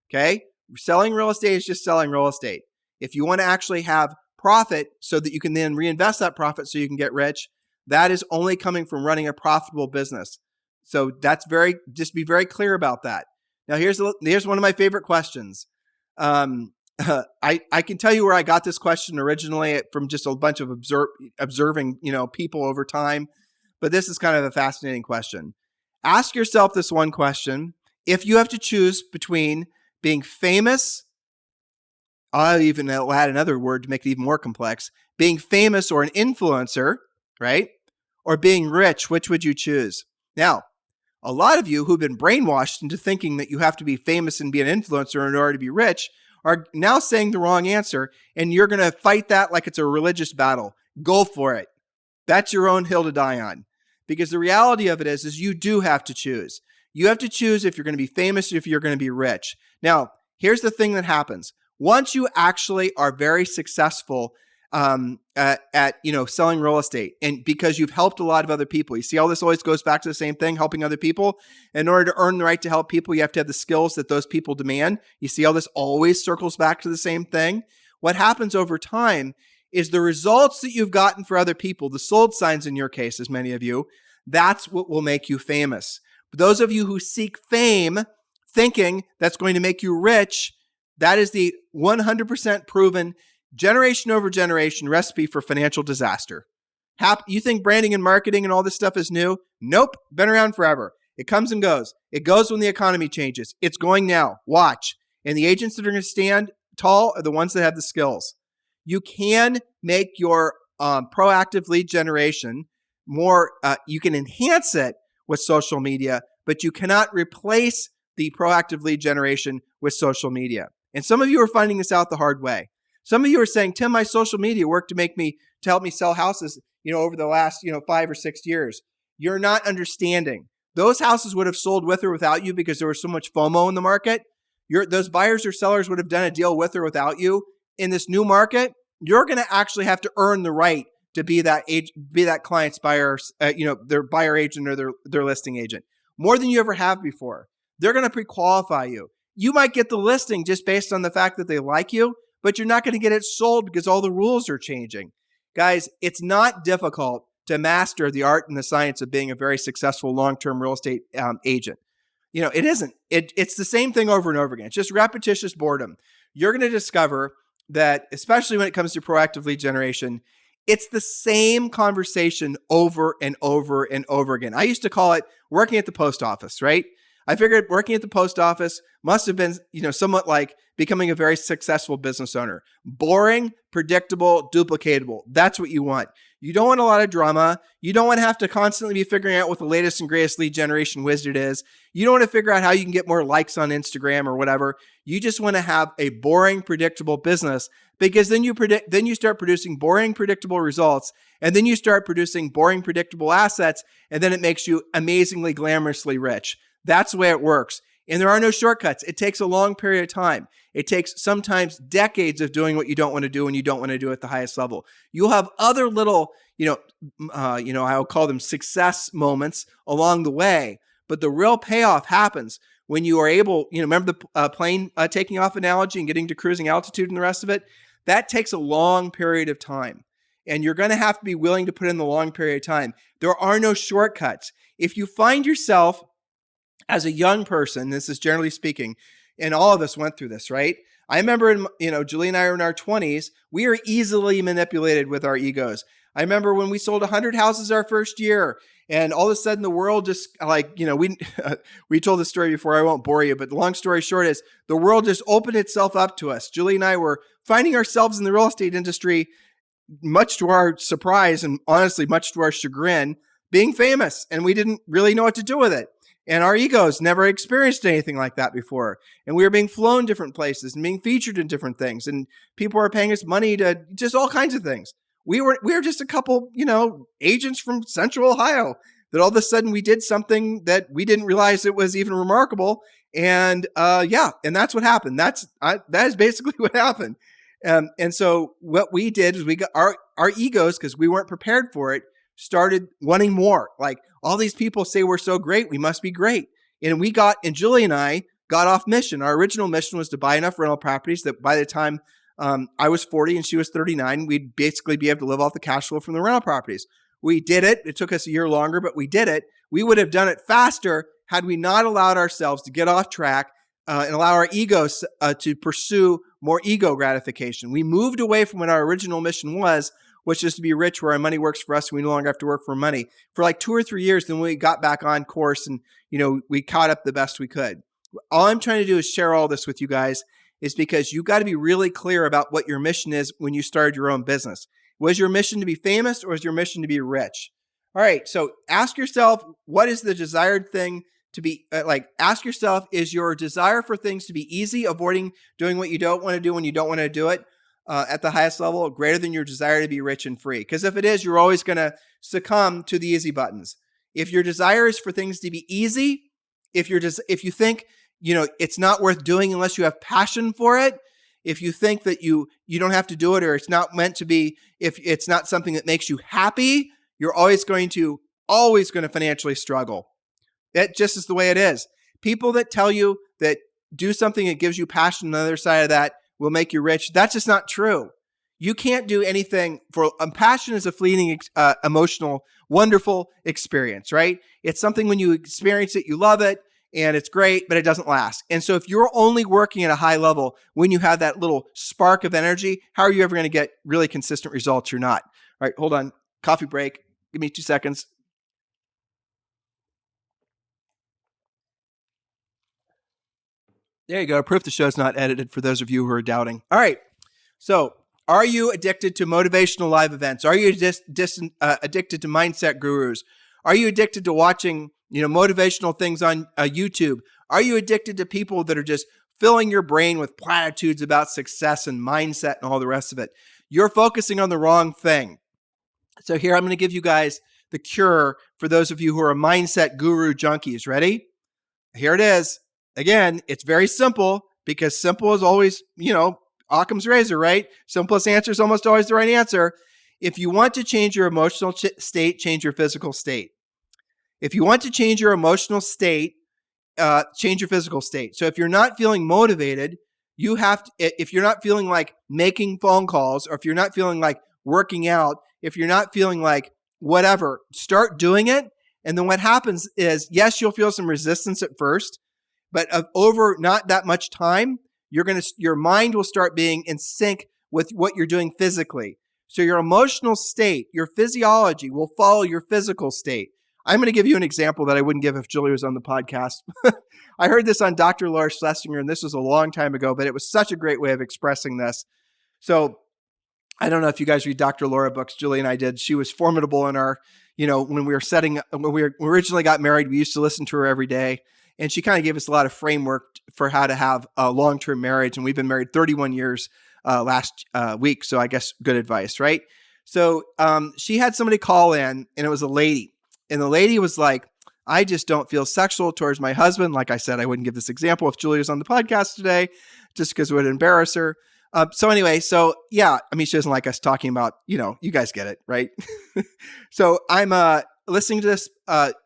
Okay? Selling real estate is just selling real estate. If you want to actually have profit so that you can then reinvest that profit so you can get rich, that is only coming from running a profitable business. So just be very clear about that. Now, here's one of my favorite questions. I can tell you where I got this question originally from just a bunch of observing, people over time. But this is kind of a fascinating question. Ask yourself this one question. If you have to choose between being famous, I'll even add another word to make it even more complex, being famous or an influencer, right? or being rich? Which would you choose? Now, a lot of you who've been brainwashed into thinking that you have to be famous and be an influencer in order to be rich are now saying the wrong answer, and you're going to fight that like it's a religious battle. Go for it. That's your own hill to die on. Because the reality of it is you do have to choose. You have to choose if you're going to be famous or if you're going to be rich. Now, here's the thing that happens. Once you actually are very successful at selling real estate, and because you've helped a lot of other people, you see how this always goes back to the same thing, helping other people. In order to earn the right to help people, you have to have the skills that those people demand. You see how this always circles back to the same thing. What happens over time is the results that you've gotten for other people, the sold signs in your case, as many of you, that's what will make you famous. But those of you who seek fame thinking that's going to make you rich, that is the 100% proven generation over generation recipe for financial disaster. You think branding and marketing and all this stuff is new? Nope, been around forever. It comes and goes. It goes when the economy changes. It's going now. Watch. And the agents that are going to stand tall are the ones that have the skills. You can make your proactive lead generation more, you can enhance it with social media, but you cannot replace the proactive lead generation with social media. And some of you are finding this out the hard way. Some of you are saying, Tim, my social media worked to help me sell houses, over the last, 5 or 6 years. You're not understanding. Those houses would have sold with or without you because there was so much FOMO in the market. Those buyers or sellers would have done a deal with or without you. In this new market, you're going to actually have to earn the right to be that client's buyer, their buyer agent or their listing agent, more than you ever have before. They're going to pre-qualify you. You might get the listing just based on the fact that they like you, but you're not going to get it sold because all the rules are changing. Guys, it's not difficult to master the art and the science of being a very successful long-term real estate agent. It isn't. It's the same thing over and over again. It's just repetitious boredom. You're going to discover that, especially when it comes to proactive lead generation, it's the same conversation over and over and over again. I used to call it working at the post office, right? I figured working at the post office must have been, somewhat like becoming a very successful business owner. Boring, predictable, duplicatable. That's what you want. You don't want a lot of drama. You don't want to have to constantly be figuring out what the latest and greatest lead generation wizard is. You don't want to figure out how you can get more likes on Instagram or whatever. You just want to have a boring, predictable business, because then you start producing boring, predictable results, and then you start producing boring, predictable assets, and then it makes you amazingly, glamorously rich. That's the way it works. And there are no shortcuts. It takes a long period of time. It takes sometimes decades of doing what you don't want to do and you don't want to do at the highest level. You'll have other little, I'll call them success moments along the way. But the real payoff happens when you are able, remember the plane taking off analogy and getting to cruising altitude and the rest of it? That takes a long period of time. And you're going to have to be willing to put in the long period of time. There are no shortcuts. If you find yourself as a young person, this is generally speaking, and all of us went through this, right? I remember, Julie and I were in our 20s. We were easily manipulated with our egos. I remember when we sold 100 houses our first year, and all of a sudden the world just we told this story before, I won't bore you, but the long story short is the world just opened itself up to us. Julie and I were finding ourselves in the real estate industry, much to our surprise and honestly much to our chagrin, being famous, and we didn't really know what to do with it. And our egos never experienced anything like that before. And we were being flown different places and being featured in different things. And people were paying us money to just all kinds of things. We were just a couple, agents from Central Ohio that all of a sudden we did something that we didn't realize it was even remarkable. And and that's what happened. That is basically what happened. And so what we did is we got our egos, because we weren't prepared for it, started wanting more. Like, all these people say we're so great, we must be great. And Julie and I got off mission. Our original mission was to buy enough rental properties that by the time I was 40 and she was 39, we'd basically be able to live off the cash flow from the rental properties. We did it. It took us a year longer, but we did it. We would have done it faster had we not allowed ourselves to get off track and allow our egos to pursue more ego gratification. We moved away from what our original mission was, which is to be rich, where our money works for us. We no longer have to work for money for like 2 or 3 years. Then we got back on course and, we caught up the best we could. All I'm trying to do is share all this with you guys, is because you got to be really clear about what your mission is when you started your own business. Was your mission to be famous, or was your mission to be rich? All right. So ask yourself, what is the desired thing to be ask yourself, is your desire for things to be easy, avoiding doing what you don't want to do when you don't want to do it at the highest level, greater than your desire to be rich and free? Because if it is, you're always going to succumb to the easy buttons. If your desire is for things to be easy, if you think, it's not worth doing unless you have passion for it, if you think that you don't have to do it, or it's not meant to be, if it's not something that makes you happy, you're always going to financially struggle. That just is the way it is. People that tell you that do something that gives you passion on the other side of that will make you rich, that's just not true. You can't do anything for passion is a fleeting, emotional, wonderful experience, right? It's something when you experience it, you love it, and it's great, but it doesn't last. And so if you're only working at a high level when you have that little spark of energy, how are you ever going to get really consistent results? You're not. All right, hold on. Coffee break. Give me 2 seconds. There you go. Proof the show's not edited for those of you who are doubting. All right. So are you addicted to motivational live events? Are you addicted to mindset gurus? Are you addicted to watching, motivational things on YouTube? Are you addicted to people that are just filling your brain with platitudes about success and mindset and all the rest of it? You're focusing on the wrong thing. So here, I'm going to give you guys the cure for those of you who are mindset guru junkies. Ready? Here it is. Again, it's very simple, because simple is always, Occam's razor, right? Simplest answer is almost always the right answer. If you want to change your emotional state, change your physical state. If you want to change your emotional state, change your physical state. So if you're not feeling motivated, if you're not feeling like making phone calls, or if you're not feeling like working out, if you're not feeling like whatever, start doing it. And then what happens is, yes, you'll feel some resistance at first, but over not that much time, your mind will start being in sync with what you're doing physically. So your emotional state, your physiology will follow your physical state. I'm going to give you an example that I wouldn't give if Julie was on the podcast. I heard this on Dr. Laura Schlesinger, and this was a long time ago, but it was such a great way of expressing this. So I don't know if you guys read Dr. Laura books. Julie and I did. She was formidable in our, when we originally got married, we used to listen to her every day. And she kind of gave us a lot of framework for how to have a long-term marriage. And we've been married 31 years last week. So I guess good advice, right? So she had somebody call in, and it was a lady. And the lady was like, I just don't feel sexual towards my husband. Like I said, I wouldn't give this example if Julie was on the podcast today, just because it would embarrass her. Yeah, she doesn't like us talking about, you guys get it, right? So I'm listening to this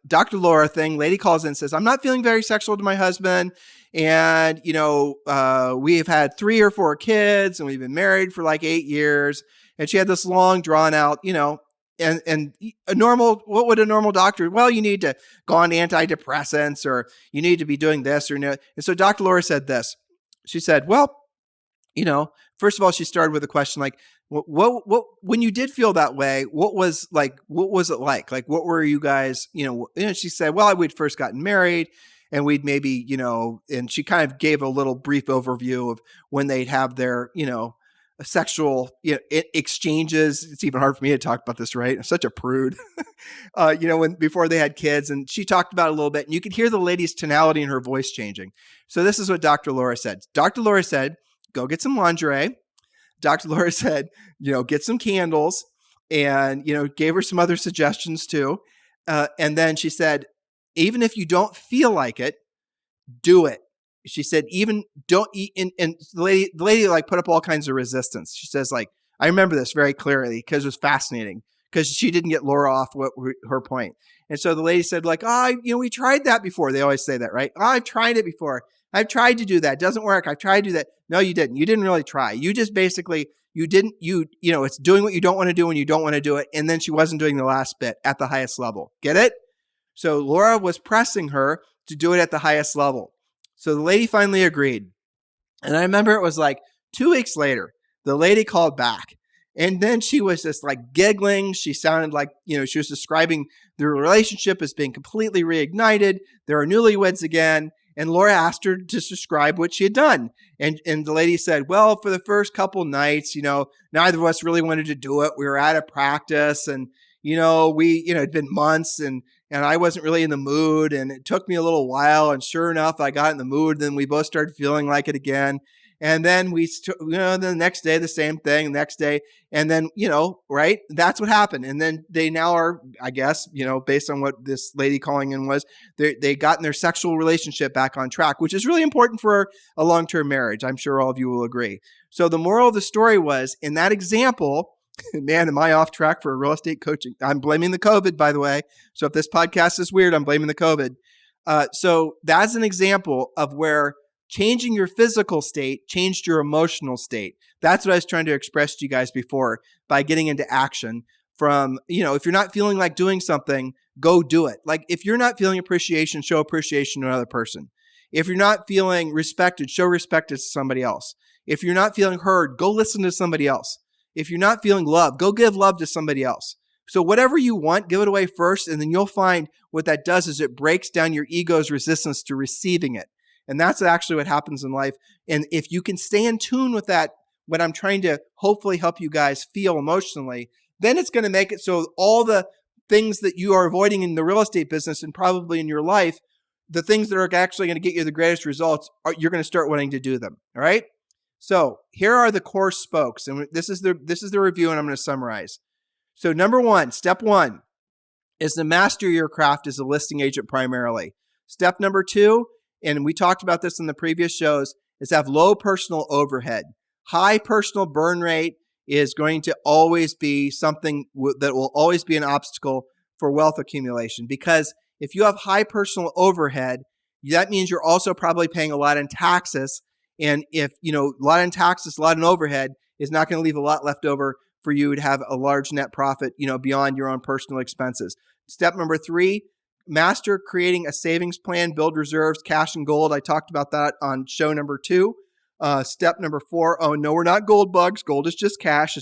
Dr. Laura thing. Lady calls in and says, I'm not feeling very sexual to my husband. And, we've had 3 or 4 kids, and we've been married for like 8 years. And she had this long drawn out, and what would a normal doctor? Well, you need to go on antidepressants, or you need to be doing this or no. And so Dr. Laura said this. She said, well, first of all, she started with a question like, what, when you did feel that way, what was it like? Like, what were you guys, she said, well, we'd first gotten married, and we'd maybe, and she kind of gave a little brief overview of when they'd have their, sexual exchanges. It's even hard for me to talk about this, right? I'm such a prude, before they had kids. And she talked about it a little bit, and you could hear the lady's tonality in her voice changing. So this is what Dr. Laura said. Dr. Laura said, go get some lingerie. Dr. Laura said, get some candles, and, gave her some other suggestions too. And then she said, even if you don't feel like it, do it. She said, even don't eat. And the lady like put up all kinds of resistance. She says, like, I remember this very clearly because it was fascinating, because she didn't get Laura off her point. And so the lady said, like, we tried that before. They always say that, right? I've tried it before. I've tried to do that. It doesn't work. I've tried to do that. No, you didn't. You didn't really try. You just basically, it's doing what you don't want to do when you don't want to do it. And then she wasn't doing the last bit at the highest level. Get it? So Laura was pressing her to do it at the highest level. So the lady finally agreed. And I remember it was like 2 weeks later, the lady called back. And then she was just like giggling. She sounded like, she was describing their relationship as being completely reignited. They were newlyweds again. And Laura asked her to describe what she had done. And the lady said, well, for the first couple nights, neither of us really wanted to do it. We were out of practice. And, it'd been months and I wasn't really in the mood, and it took me a little while. And sure enough, I got in the mood. Then we both started feeling like it again. And then the next day, the same thing, the next day. And then, right. That's what happened. And then they now are, I guess, based on what this lady calling in was, they gotten their sexual relationship back on track, which is really important for a long-term marriage. I'm sure all of you will agree. So the moral of the story was, in that example, man, am I off track for real estate coaching? I'm blaming the COVID, by the way. So if this podcast is weird, I'm blaming the COVID. So that's an example of where changing your physical state changed your emotional state. That's what I was trying to express to you guys before by getting into action. From, if you're not feeling like doing something, go do it. Like if you're not feeling appreciation, show appreciation to another person. If you're not feeling respected, show respect to somebody else. If you're not feeling heard, go listen to somebody else. If you're not feeling love, go give love to somebody else. So whatever you want, give it away first, and then you'll find what that does is it breaks down your ego's resistance to receiving it. And that's actually what happens in life. And if you can stay in tune with that, what I'm trying to hopefully help you guys feel emotionally, then it's going to make it so all the things that you are avoiding in the real estate business and probably in your life, the things that are actually going to get you the greatest results, you're going to start wanting to do them. All right. So here are the core spokes, and this is the review, and I'm going to summarize. So step one is to master your craft as a listing agent primarily. Step number 2, and we talked about this in the previous shows, is have low personal overhead. High personal burn rate is going to always be something that will always be an obstacle for wealth accumulation, because if you have high personal overhead, that means you're also probably paying a lot in taxes. And if, a lot in taxes, a lot in overhead is not going to leave a lot left over for you to have a large net profit, beyond your own personal expenses. Step number 3, master creating a savings plan, build reserves, cash and gold. I talked about that on show number 2. Step number 4, oh no, we're not gold bugs. Gold is just cash.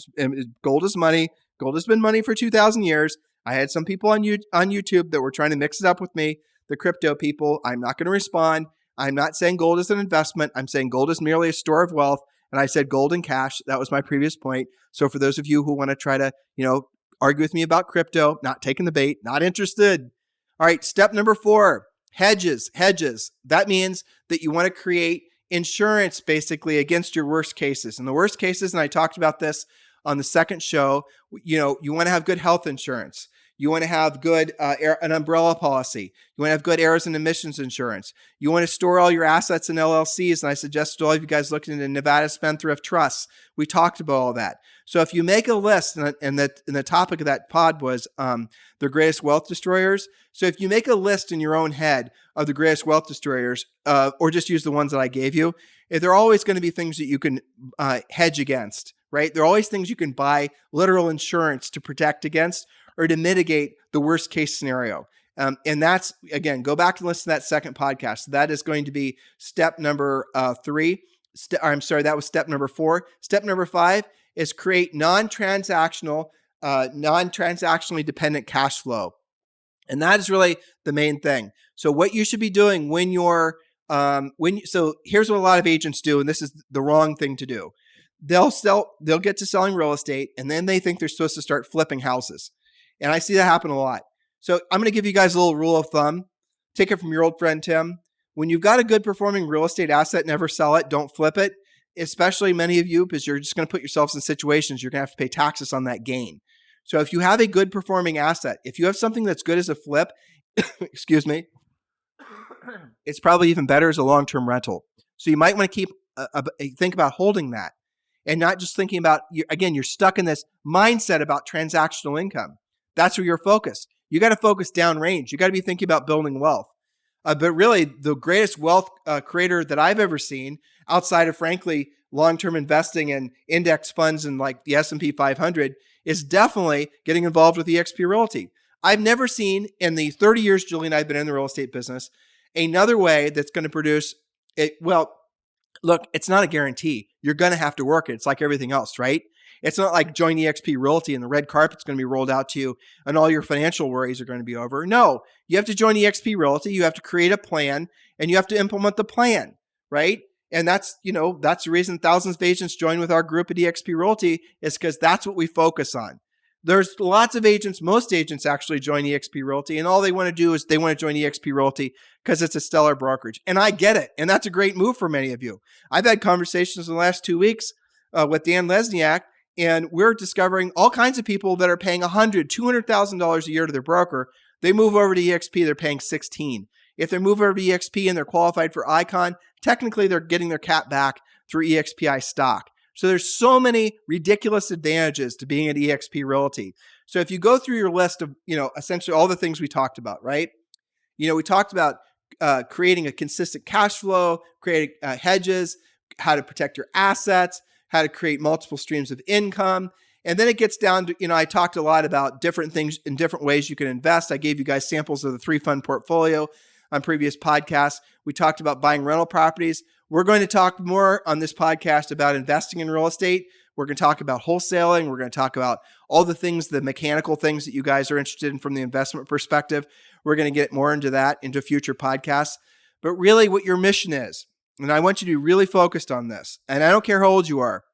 Gold is money. Gold has been money for 2,000 years. I had some people on YouTube that were trying to mix it up with me, the crypto people. I'm not going to respond. I'm not saying gold is an investment. I'm saying gold is merely a store of wealth. And I said gold and cash. That was my previous point. So for those of you who want to try to, argue with me about crypto, not taking the bait, not interested. All right. Step number 4, hedges. That means that you want to create insurance basically against your worst cases. And the worst cases, and I talked about this on the second show, you want to have good health insurance. You want to have good an umbrella policy. You want to have good errors and emissions insurance. You want to store all your assets in LLCs. And I suggest to all of you guys looking into Nevada Spendthrift Trusts. We talked about all that. So if you make a list, and the topic of that pod was the greatest wealth destroyers. So if you make a list in your own head of the greatest wealth destroyers, or just use the ones that I gave you, there are always going to be things that you can hedge against, right? There are always things you can buy literal insurance to protect against, or to mitigate the worst case scenario. And that's, again, go back and listen to that second podcast. That is going to be step number 3. That was step number 4. Step number 5 is create non-transactionally dependent cash flow. And that is really the main thing. So what you should be doing when you're, so here's what a lot of agents do, and this is the wrong thing to do. They'll get to selling real estate, and then they think they're supposed to start flipping houses. And I see that happen a lot. So I'm going to give you guys a little rule of thumb. Take it from your old friend, Tim. When you've got a good performing real estate asset, never sell it. Don't flip it, especially many of you, because you're just going to put yourselves in situations you're going to have to pay taxes on that gain. So if you have a good performing asset, if you have something that's good as a flip, excuse me, it's probably even better as a long-term rental. So you might want to think about holding that, and not just thinking about, you're stuck in this mindset about transactional income. That's where you're focused. You got to focus downrange. You got to be thinking about building wealth. But really, the greatest wealth creator that I've ever seen, outside of, frankly, long-term investing in index funds and like the S&P 500, is definitely getting involved with Exp Realty. I've never seen, in the 30 years Julie and I have been in the real estate business, another way that's going to produce it. Well, look, it's not a guarantee. You're going to have to work it. It's like everything else, right? It's not like join Exp Realty and the red carpet's going to be rolled out to you and all your financial worries are going to be over. No, you have to join Exp Realty. You have to create a plan and you have to implement the plan, right? And that's the reason thousands of agents join with our group at Exp Realty, is because that's what we focus on. There's lots of agents, most agents actually join Exp Realty, and all they want to do is they want to join Exp Realty because it's a stellar brokerage. And I get it. And that's a great move for many of you. I've had conversations in the last 2 weeks with Dan Lesniak, and we're discovering all kinds of people that are paying $100,000, $200,000 a year to their broker. They move over to EXP, they're paying $16,000. If they move over to EXP and they're qualified for Icon, technically they're getting their cap back through EXPI stock. So there's so many ridiculous advantages to being at Exp Realty. So if you go through your list of, essentially all the things we talked about, right? We talked about creating a consistent cash flow, creating hedges, how to protect your assets, how to create multiple streams of income. And then it gets down to, I talked a lot about different things in different ways you can invest. I gave you guys samples of the 3-fund portfolio on previous podcasts. We talked about buying rental properties. We're going to talk more on this podcast about investing in real estate. We're going to talk about wholesaling. We're going to talk about all the things, the mechanical things that you guys are interested in from the investment perspective. We're going to get more into that into future podcasts. But really what your mission is, and I want you to be really focused on this, and I don't care how old you are,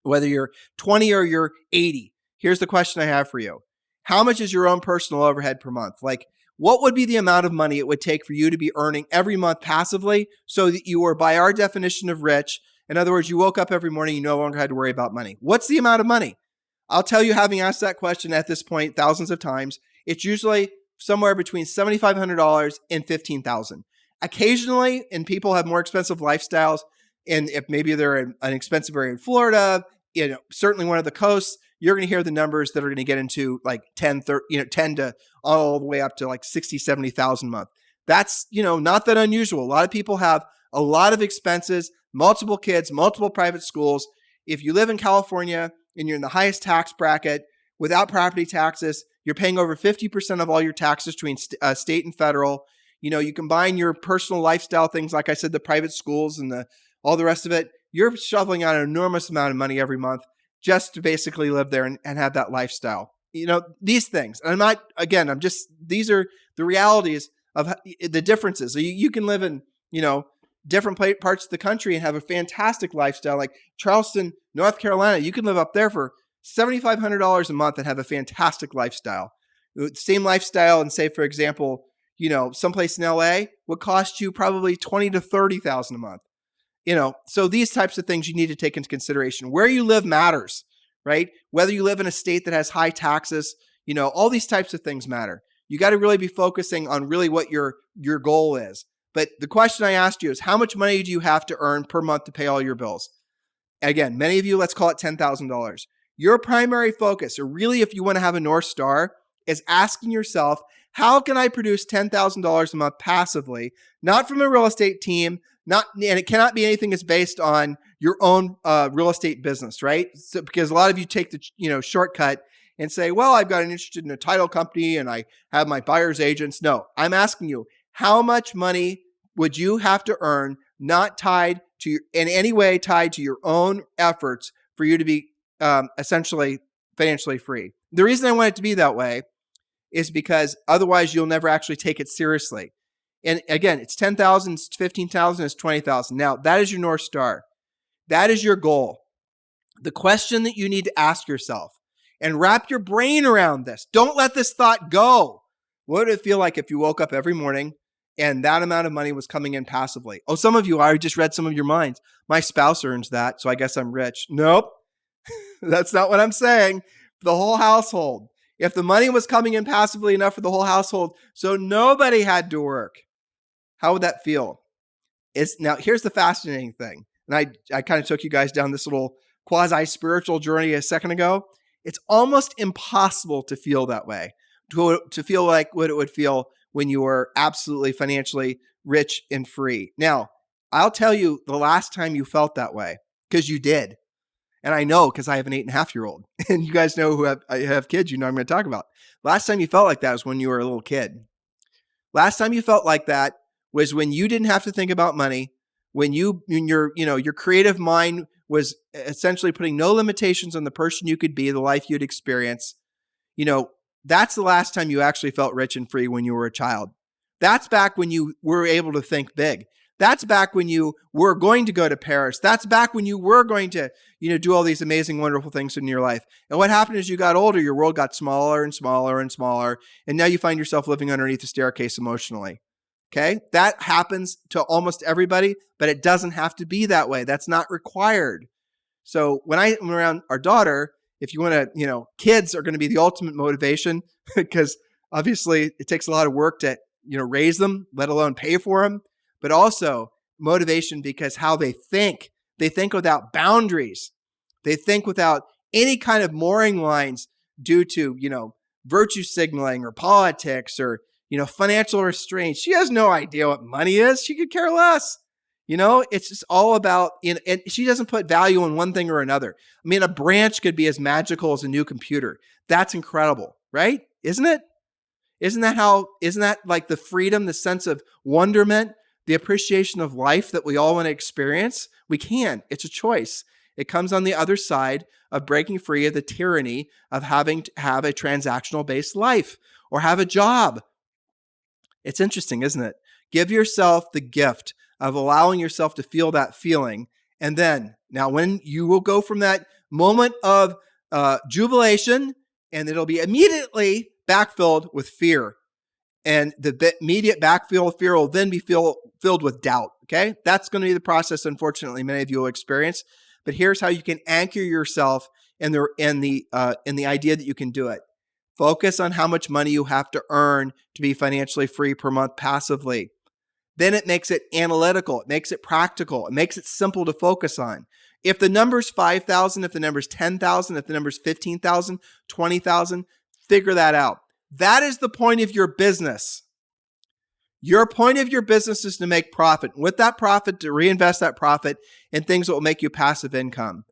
whether you're 20 or you're 80, here's the question I have for you. How much is your own personal overhead per month? Like, what would be the amount of money it would take for you to be earning every month passively so that you were, by our definition of rich, in other words, you woke up every morning, you no longer had to worry about money. What's the amount of money? I'll tell you, having asked that question at this point thousands of times, it's usually somewhere between $7,500 and $15,000. Occasionally, and people have more expensive lifestyles, and if maybe they're in an expensive area in Florida, certainly one of the coasts, you're going to hear the numbers that are going to get into like 10 to all the way up to like 60, 70,000 a month. That's, not that unusual. A lot of people have a lot of expenses, multiple kids, multiple private schools. If you live in California and you're in the highest tax bracket without property taxes, you're paying over 50% of all your taxes between state and federal. You combine your personal lifestyle things, like I said, the private schools and all the rest of it, you're shoveling out an enormous amount of money every month just to basically live there and have that lifestyle. These things. And these are the realities of the differences. So you can live in, different parts of the country and have a fantastic lifestyle. Like Charleston, North Carolina, you can live up there for $7,500 a month and have a fantastic lifestyle. Same lifestyle, and say, for example, someplace in LA would cost you probably $20,000 to $30,000 a month. So these types of things you need to take into consideration. Where you live matters, right? Whether you live in a state that has high taxes, all these types of things matter. You got to really be focusing on really what your goal is. But the question I asked you is, how much money do you have to earn per month to pay all your bills? Again, many of you, let's call it $10,000. Your primary focus, or really if you want to have a North Star, is asking yourself, how can I produce $10,000 a month passively, not from a real estate team, and it cannot be anything that's based on your own real estate business, right? So, because a lot of you take the shortcut and say, well, I've got an interested in a title company and I have my buyer's agents. No, I'm asking you, how much money would you have to earn, not tied to in any way tied to your own efforts, for you to be essentially financially free? The reason I want it to be that way is because otherwise you'll never actually take it seriously. And again, it's 10,000, it's 15,000, it's 20,000. Now, that is your North Star. That is your goal. The question that you need to ask yourself, and wrap your brain around this. Don't let this thought go. What would it feel like if you woke up every morning and that amount of money was coming in passively? Oh, some of you, I just read some of your minds. My spouse earns that, so I guess I'm rich. Nope. That's not what I'm saying. The whole household. If the money was coming in passively enough for the whole household, so nobody had to work, how would that feel? Now, here's the fascinating thing. And I kind of took you guys down this little quasi-spiritual journey a second ago. It's almost impossible to feel that way, to feel like what it would feel when you were absolutely financially rich and free. Now, I'll tell you the last time you felt that way, because you did. And I know, because I have an 8.5-year-old. And you guys know who have kids, I'm going to talk about. Last time you felt like that was when you were a little kid. Last time you felt like that was when you didn't have to think about money, when your creative mind was essentially putting no limitations on the person you could be, the life you'd experience. That's the last time you actually felt rich and free, when you were a child. That's back when you were able to think big. That's back when you were going to go to Paris. That's back when you were going to, do all these amazing, wonderful things in your life. And what happened as you got older, your world got smaller and smaller and smaller. And now you find yourself living underneath the staircase emotionally. Okay. That happens to almost everybody, but it doesn't have to be that way. That's not required. So when I'm around our daughter, if you want to, kids are going to be the ultimate motivation because obviously it takes a lot of work to, raise them, let alone pay for them, but also motivation because how they think without boundaries. They think without any kind of mooring lines due to, virtue signaling or politics or, financial restraints. She has no idea what money is. She could care less. It's just all about, and she doesn't put value in one thing or another. I mean, a branch could be as magical as a new computer. That's incredible, right? Isn't it? Isn't that like the freedom, the sense of wonderment, the appreciation of life that we all want to experience? We can. It's a choice. It comes on the other side of breaking free of the tyranny of having to have a transactional-based life or have a job. It's interesting, isn't it? Give yourself the gift of allowing yourself to feel that feeling. And then, now when you will go from that moment of jubilation, and it'll be immediately backfilled with fear. And the immediate backfill fear will then be filled with doubt. Okay? That's going to be the process, unfortunately, many of you will experience. But here's how you can anchor yourself in the idea that you can do it. Focus on how much money you have to earn to be financially free per month passively. Then it makes it analytical. It makes it practical. It makes it simple to focus on. If the number's 5,000, if the number's 10,000, if the number's 15,000, 20,000, figure that out. That is the point of your business. Your point of your business is to make profit. With that profit, to reinvest that profit in things that will make you passive income.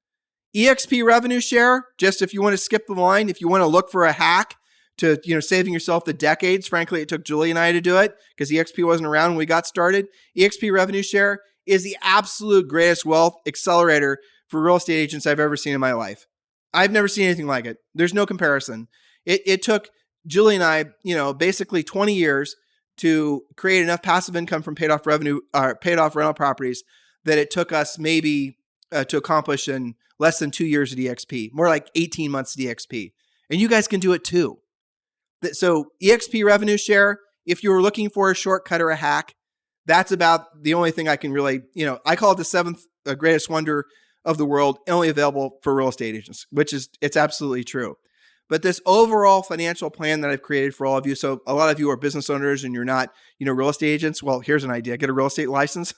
Exp revenue share, just if you want to skip the line, if you want to look for a hack to, saving yourself the decades. Frankly, it took Julie and I to do it because EXP wasn't around when we got started. EXP revenue share is the absolute greatest wealth accelerator for real estate agents I've ever seen in my life. I've never seen anything like it. There's no comparison. It took Julie and I, basically 20 years to create enough passive income from paid off rental properties that it took us maybe to accomplish in less than 2 years at EXP, more like 18 months at EXP. And you guys can do it too. So EXP revenue share, if you were looking for a shortcut or a hack, that's about the only thing I can really, I call it the seventh greatest wonder of the world, only available for real estate agents, it's absolutely true. But this overall financial plan that I've created for all of you, so a lot of you are business owners and you're not, real estate agents. Well, here's an idea. Get a real estate license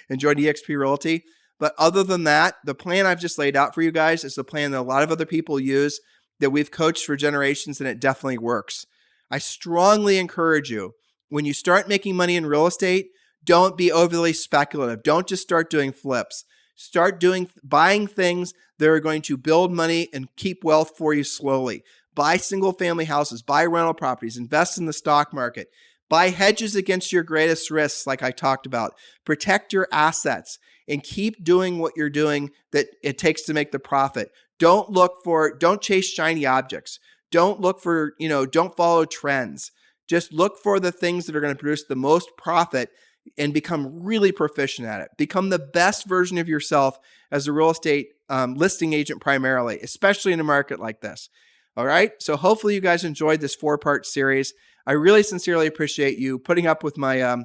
and join Exp Realty. But other than that, the plan I've just laid out for you guys is the plan that a lot of other people use that we've coached for generations, and it definitely works. I strongly encourage you, when you start making money in real estate, don't be overly speculative. Don't just start doing flips. Start buying things that are going to build money and keep wealth for you slowly. Buy single family houses, buy rental properties, invest in the stock market, buy hedges against your greatest risks like I talked about, protect your assets, and keep doing what you're doing that it takes to make the profit. Don't chase shiny objects. Don't look for, don't follow trends. Just look for the things that are going to produce the most profit and become really proficient at it. Become the best version of yourself as a real estate listing agent primarily, especially in a market like this. All right. So hopefully you guys enjoyed this 4-part series. I really sincerely appreciate you putting up with my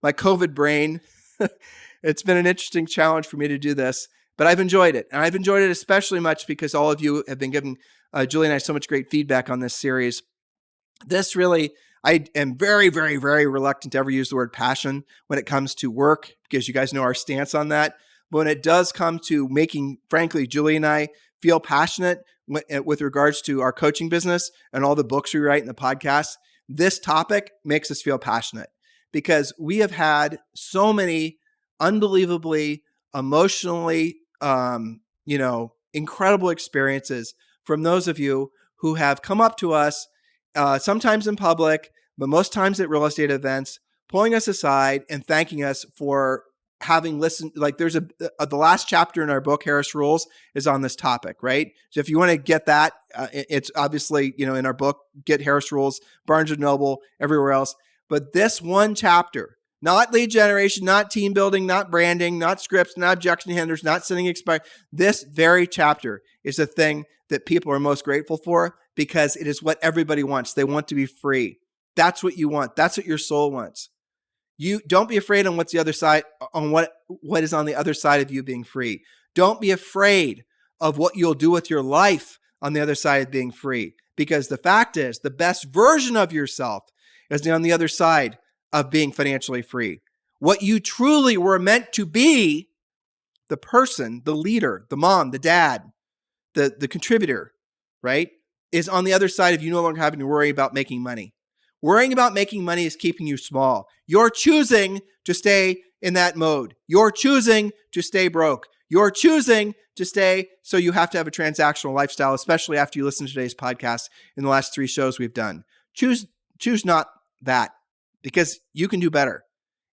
my COVID brain. It's been an interesting challenge for me to do this, but I've enjoyed it. And I've enjoyed it especially much because all of you have been giving Julie and I so much great feedback on this series. This really, I am very, very, very reluctant to ever use the word passion when it comes to work because you guys know our stance on that. But when it does come to making, frankly, Julie and I feel passionate with regards to our coaching business and all the books we write and the podcasts, this topic makes us feel passionate because we have had so many unbelievably emotionally, incredible experiences from those of you who have come up to us, sometimes in public, but most times at real estate events, pulling us aside and thanking us for having listened. Like there's the last chapter in our book, Harris Rules, is on this topic, right? So if you want to get that, it's obviously, in our book, get Harris Rules, Barnes & Noble, everywhere else. But this one chapter Not lead generation, not team building, not branding, not scripts, not objection handlers, not sending expired. This very chapter is the thing that people are most grateful for because it is what everybody wants. They want to be free. That's what you want. That's what your soul wants. You don't be afraid on what's the other side, on what is on the other side of you being free. Don't be afraid of what you'll do with your life on the other side of being free. Because the fact is, the best version of yourself is on the other side of being financially free. What you truly were meant to be, the person, the leader, the mom, the dad, the contributor, right, is on the other side of you no longer having to worry about making money. Worrying about making money is keeping you small. You're choosing to stay in that mode. You're choosing to stay broke. You're choosing to stay so you have to have a transactional lifestyle, especially after you listen to today's podcast in the last 3 shows we've done. Choose not that, because you can do better.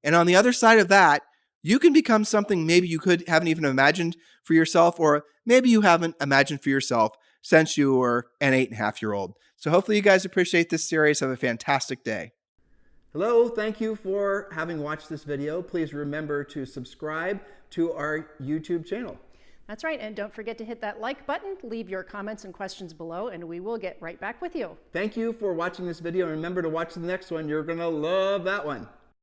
And on the other side of that, you can become something maybe you haven't even imagined for yourself, or maybe you haven't imagined for yourself since you were an 8.5-year-old. So hopefully you guys appreciate this series. Have a fantastic day. Hello, thank you for having watched this video. Please remember to subscribe to our YouTube channel. That's right, and don't forget to hit that like button, leave your comments and questions below, and we will get right back with you. Thank you for watching this video, and remember to watch the next one. You're going to love that one.